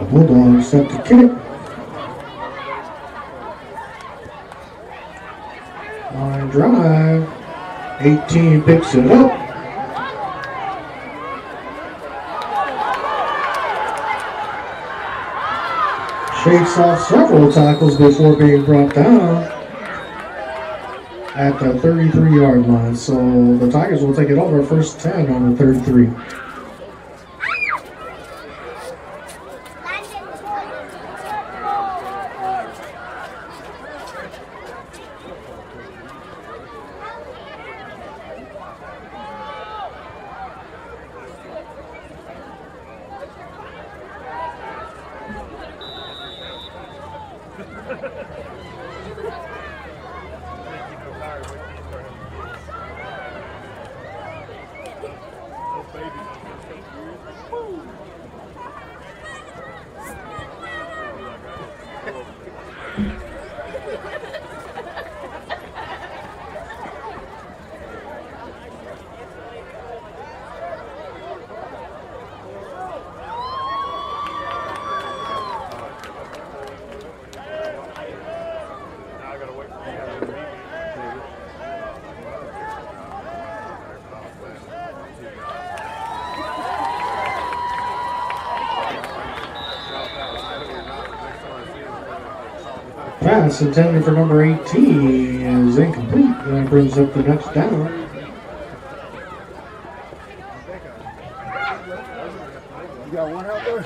Bulldogs set to kick. Line drive. 18 picks it up. Shakes off several tackles before being brought down at the 33-yard line. So the Tigers will take it over, first 10 on the 33. Pass intended for number 18 is incomplete. That brings up the next down. You got one out there?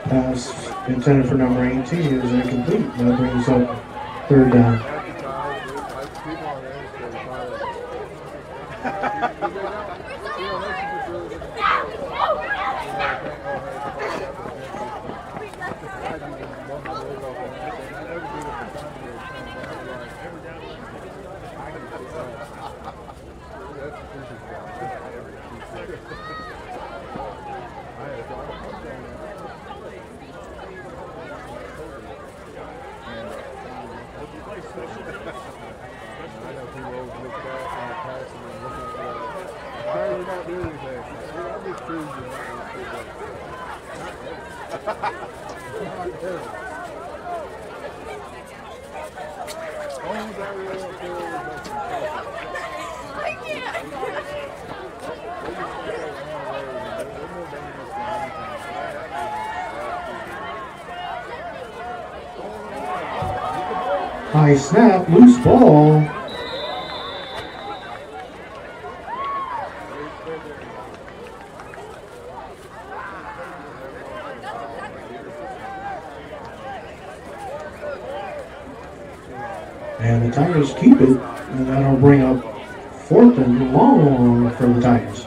Pass intended for number 18 is incomplete. That brings up third down. High snap, loose ball. And the Tigers keep it, and that'll bring up fourth and long for the Tigers.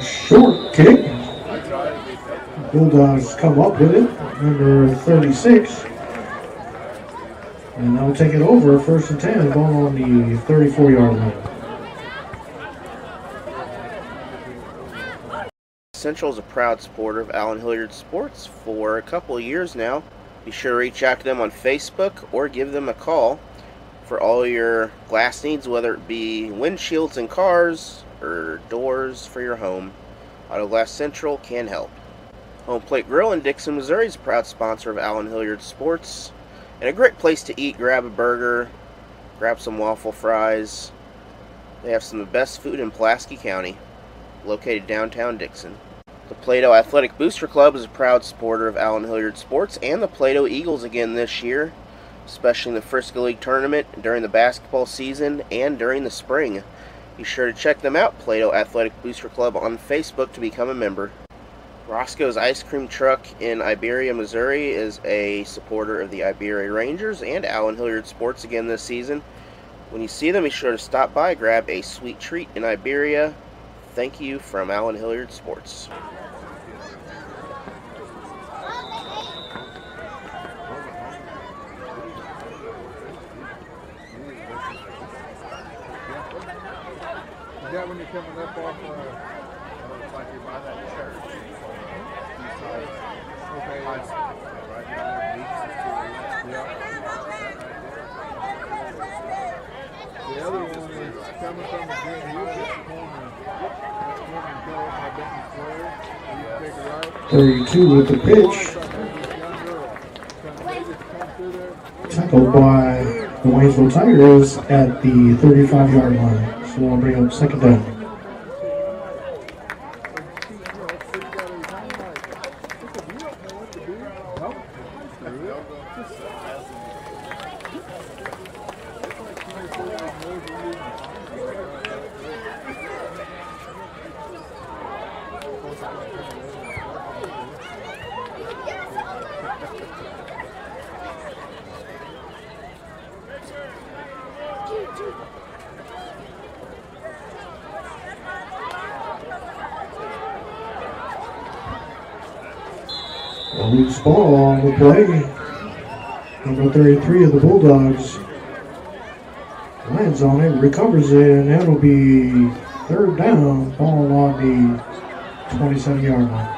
Short kick. Bulldogs come up with it, number 36. And they'll take it over, 1st and 10, ball on the 34-yard line. Central is a proud supporter of Allen Hilliard Sports for a couple of years now. Be sure to reach out to them on Facebook or give them a call for all your glass needs, whether it be windshields in cars or doors for your home. Auto Glass Central can help. Home Plate Grill in Dixon, Missouri is a proud sponsor of Allen Hilliard Sports and a great place to eat. Grab a burger, grab some waffle fries. They have some of the best food in Pulaski County, located downtown Dixon. The Plato Athletic Booster Club is a proud supporter of Allen Hilliard Sports and the Plato Eagles again this year, especially in the Frisco League tournament, during the basketball season, and during the spring. Be sure to check them out, Plato Athletic Booster Club, on Facebook to become a member. Roscoe's Ice Cream Truck in Iberia, Missouri is a supporter of the Iberia Rangers and Allen Hilliard Sports again this season. When you see them, be sure to stop by, grab a sweet treat in Iberia. Thank you from Allen Hilliard Sports. You that when you're coming up off looks like you buy that church. Okay. Right down there, the other one is coming from the green corner. That's 32 with the pitch. Tackled by the Waynesville Tigers at the 35-yard line. So we'll bring up second down. A loose ball on the play. Number 33 of the Bulldogs lands on it, recovers it, and that'll be third down, ball on the 27-yard line.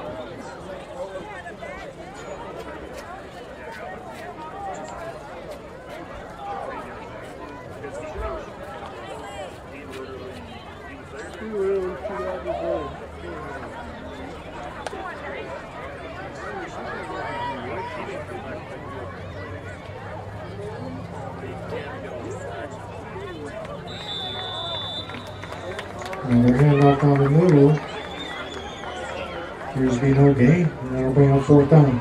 Another handoff down the middle. Appears to be no gain, and that'll bring up fourth down.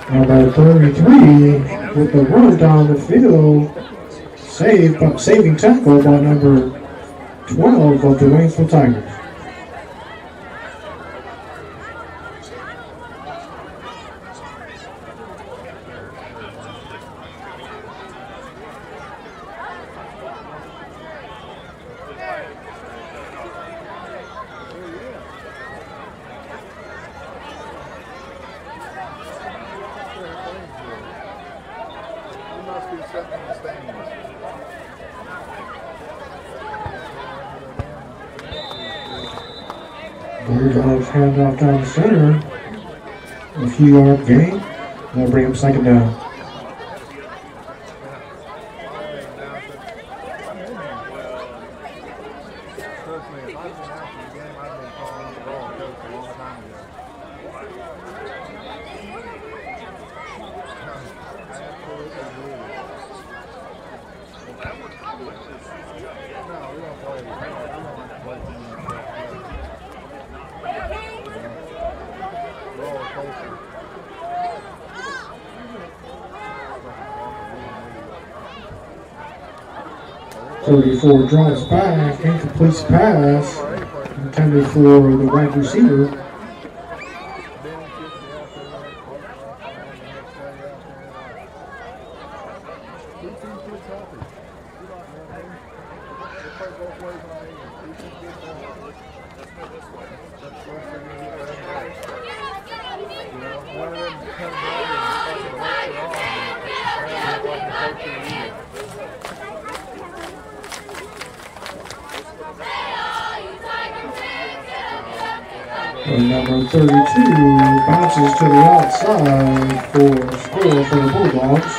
Number 33 with the run down the field, saving tackle by number 12 of the Waynesville Tigers. Bulldogs handoff down the center. A few yard gain. They'll bring up second down. .34 drives back, incomplete pass, intended for the wide receiver. Number 32 bounces to the outside for a score for the Bulldogs.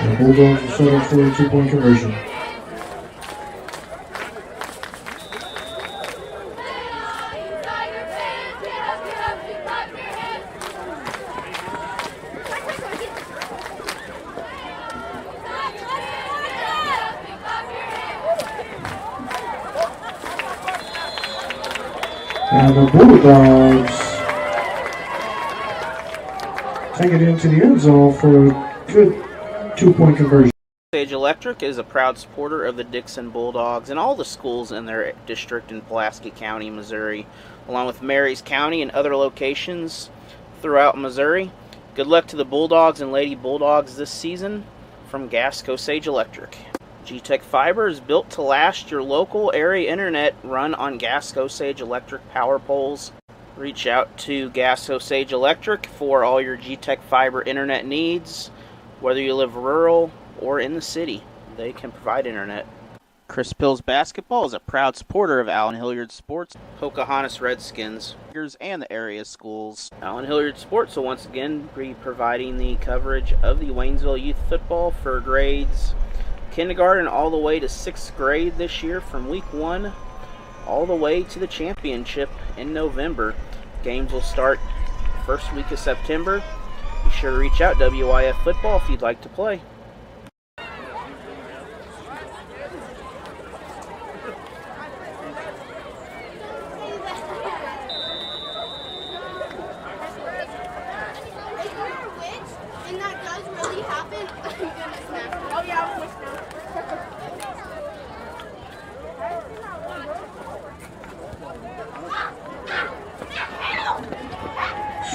The Bulldogs will settle for a 2-point conversion. And the Bulldogs take it into the end zone for a good 2-point conversion. Osage Electric is a proud supporter of the Dixon Bulldogs and all the schools in their district in Pulaski County, Missouri, along with Marys County and other locations throughout Missouri. Good luck to the Bulldogs and Lady Bulldogs this season from Gask Osage Electric. G-Tech Fiber is built to last. Your local area internet run on Gask Osage Electric power poles. Reach out to Gask Osage Electric for all your G-Tech Fiber internet needs. Whether you live rural or in the city, they can provide internet. Chris Pills Basketball is a proud supporter of Allen Hilliard Sports, Pocahontas Redskins, and the area schools. Allen Hilliard Sports will once again be providing the coverage of the Waynesville youth football for grades kindergarten all the way to 6th grade this year, from week 1 all the way to the championship in November. Games will start first week of September. Be sure to reach out WIF Football if you'd like to play.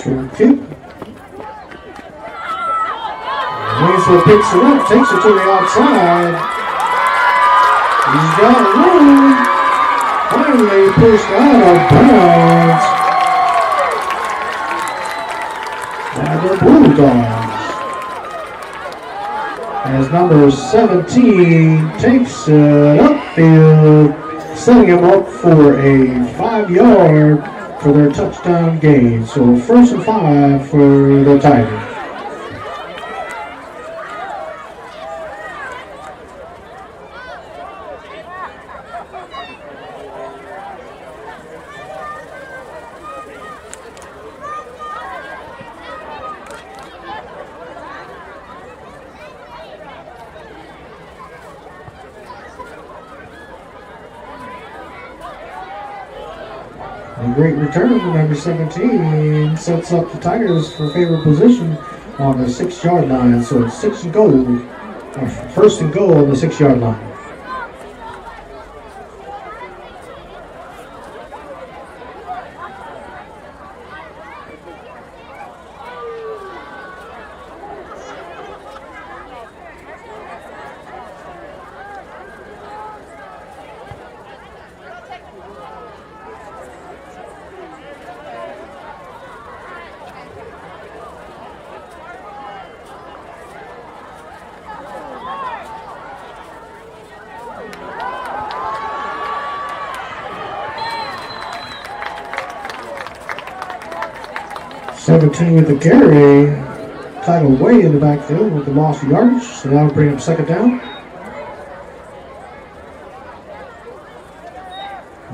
Short kick. Waynesville picks it up, takes it to the outside. He's got room. Finally pushed out of bounds. And the Bulldogs, as number 17 takes it upfield, setting him up for a 5-yard for their touchdown gain. So 1st and 5 for the Tigers. A great return from number 17 sets up the Tigers for favorite position on the 6-yard line. So it's 1st and goal on the 6-yard line. Seventeen with the carry, tackled way in the backfield with the loss of yardage, so that'll bring him 2nd down.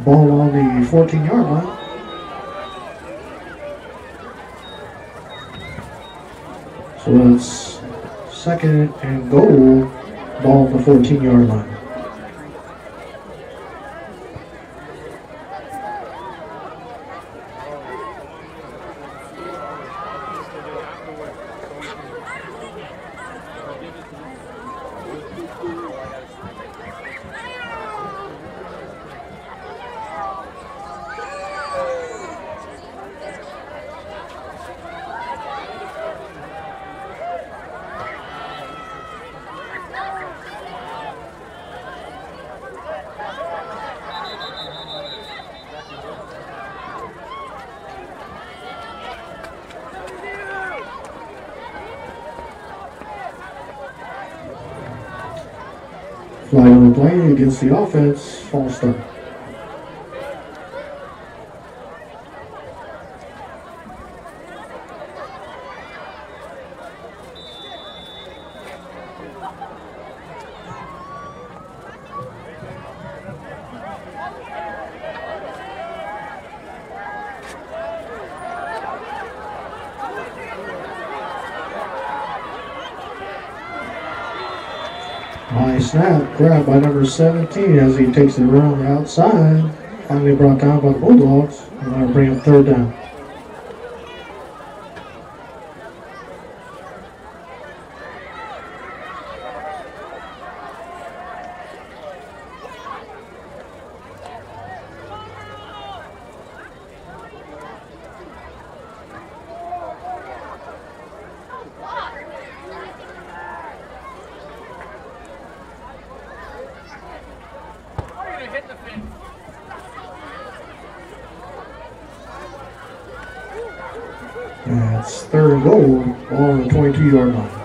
Ball on the 14-yard line. So that's 2nd and goal, ball on the 14-yard line. Flag on the play against the offense, false start. High snap, grabbed by number 17 as he takes it around the outside. Finally brought down by the Bulldogs. And that'll bring up third down. That's third and goal on the 22-yard line.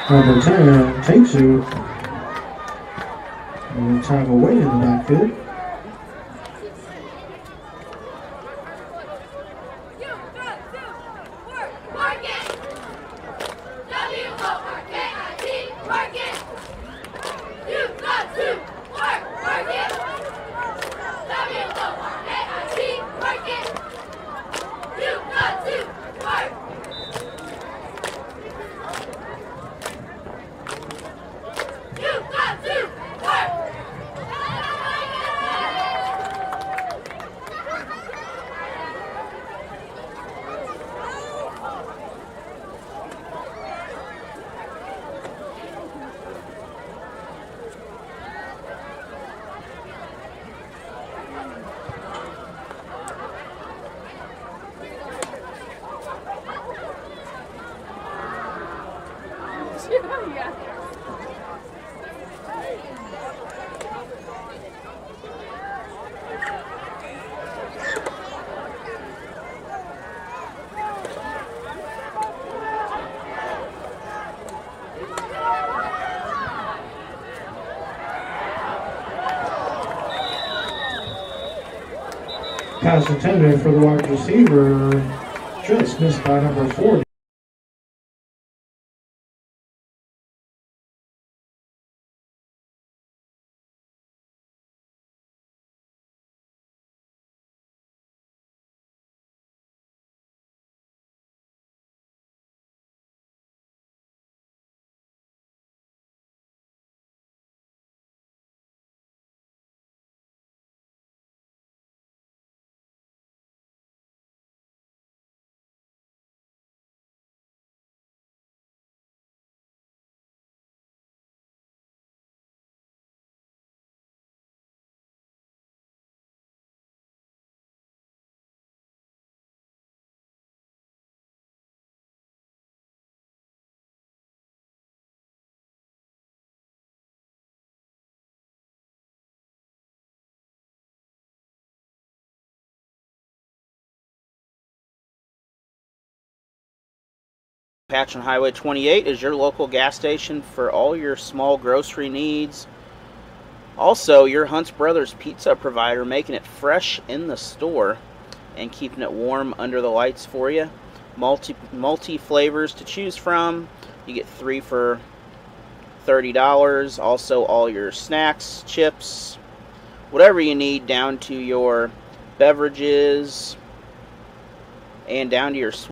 Number 10 takes it. And tackle away in the backfield. Pass intended for the wide receiver, just missed by number 40. Patch on Highway 28 is your local gas station for all your small grocery needs. Also, your Hunt's Brothers pizza provider, making it fresh in the store and keeping it warm under the lights for you. Multi flavors to choose from. You get 3 for $30. Also, all your snacks, chips, whatever you need, down to your beverages and down to your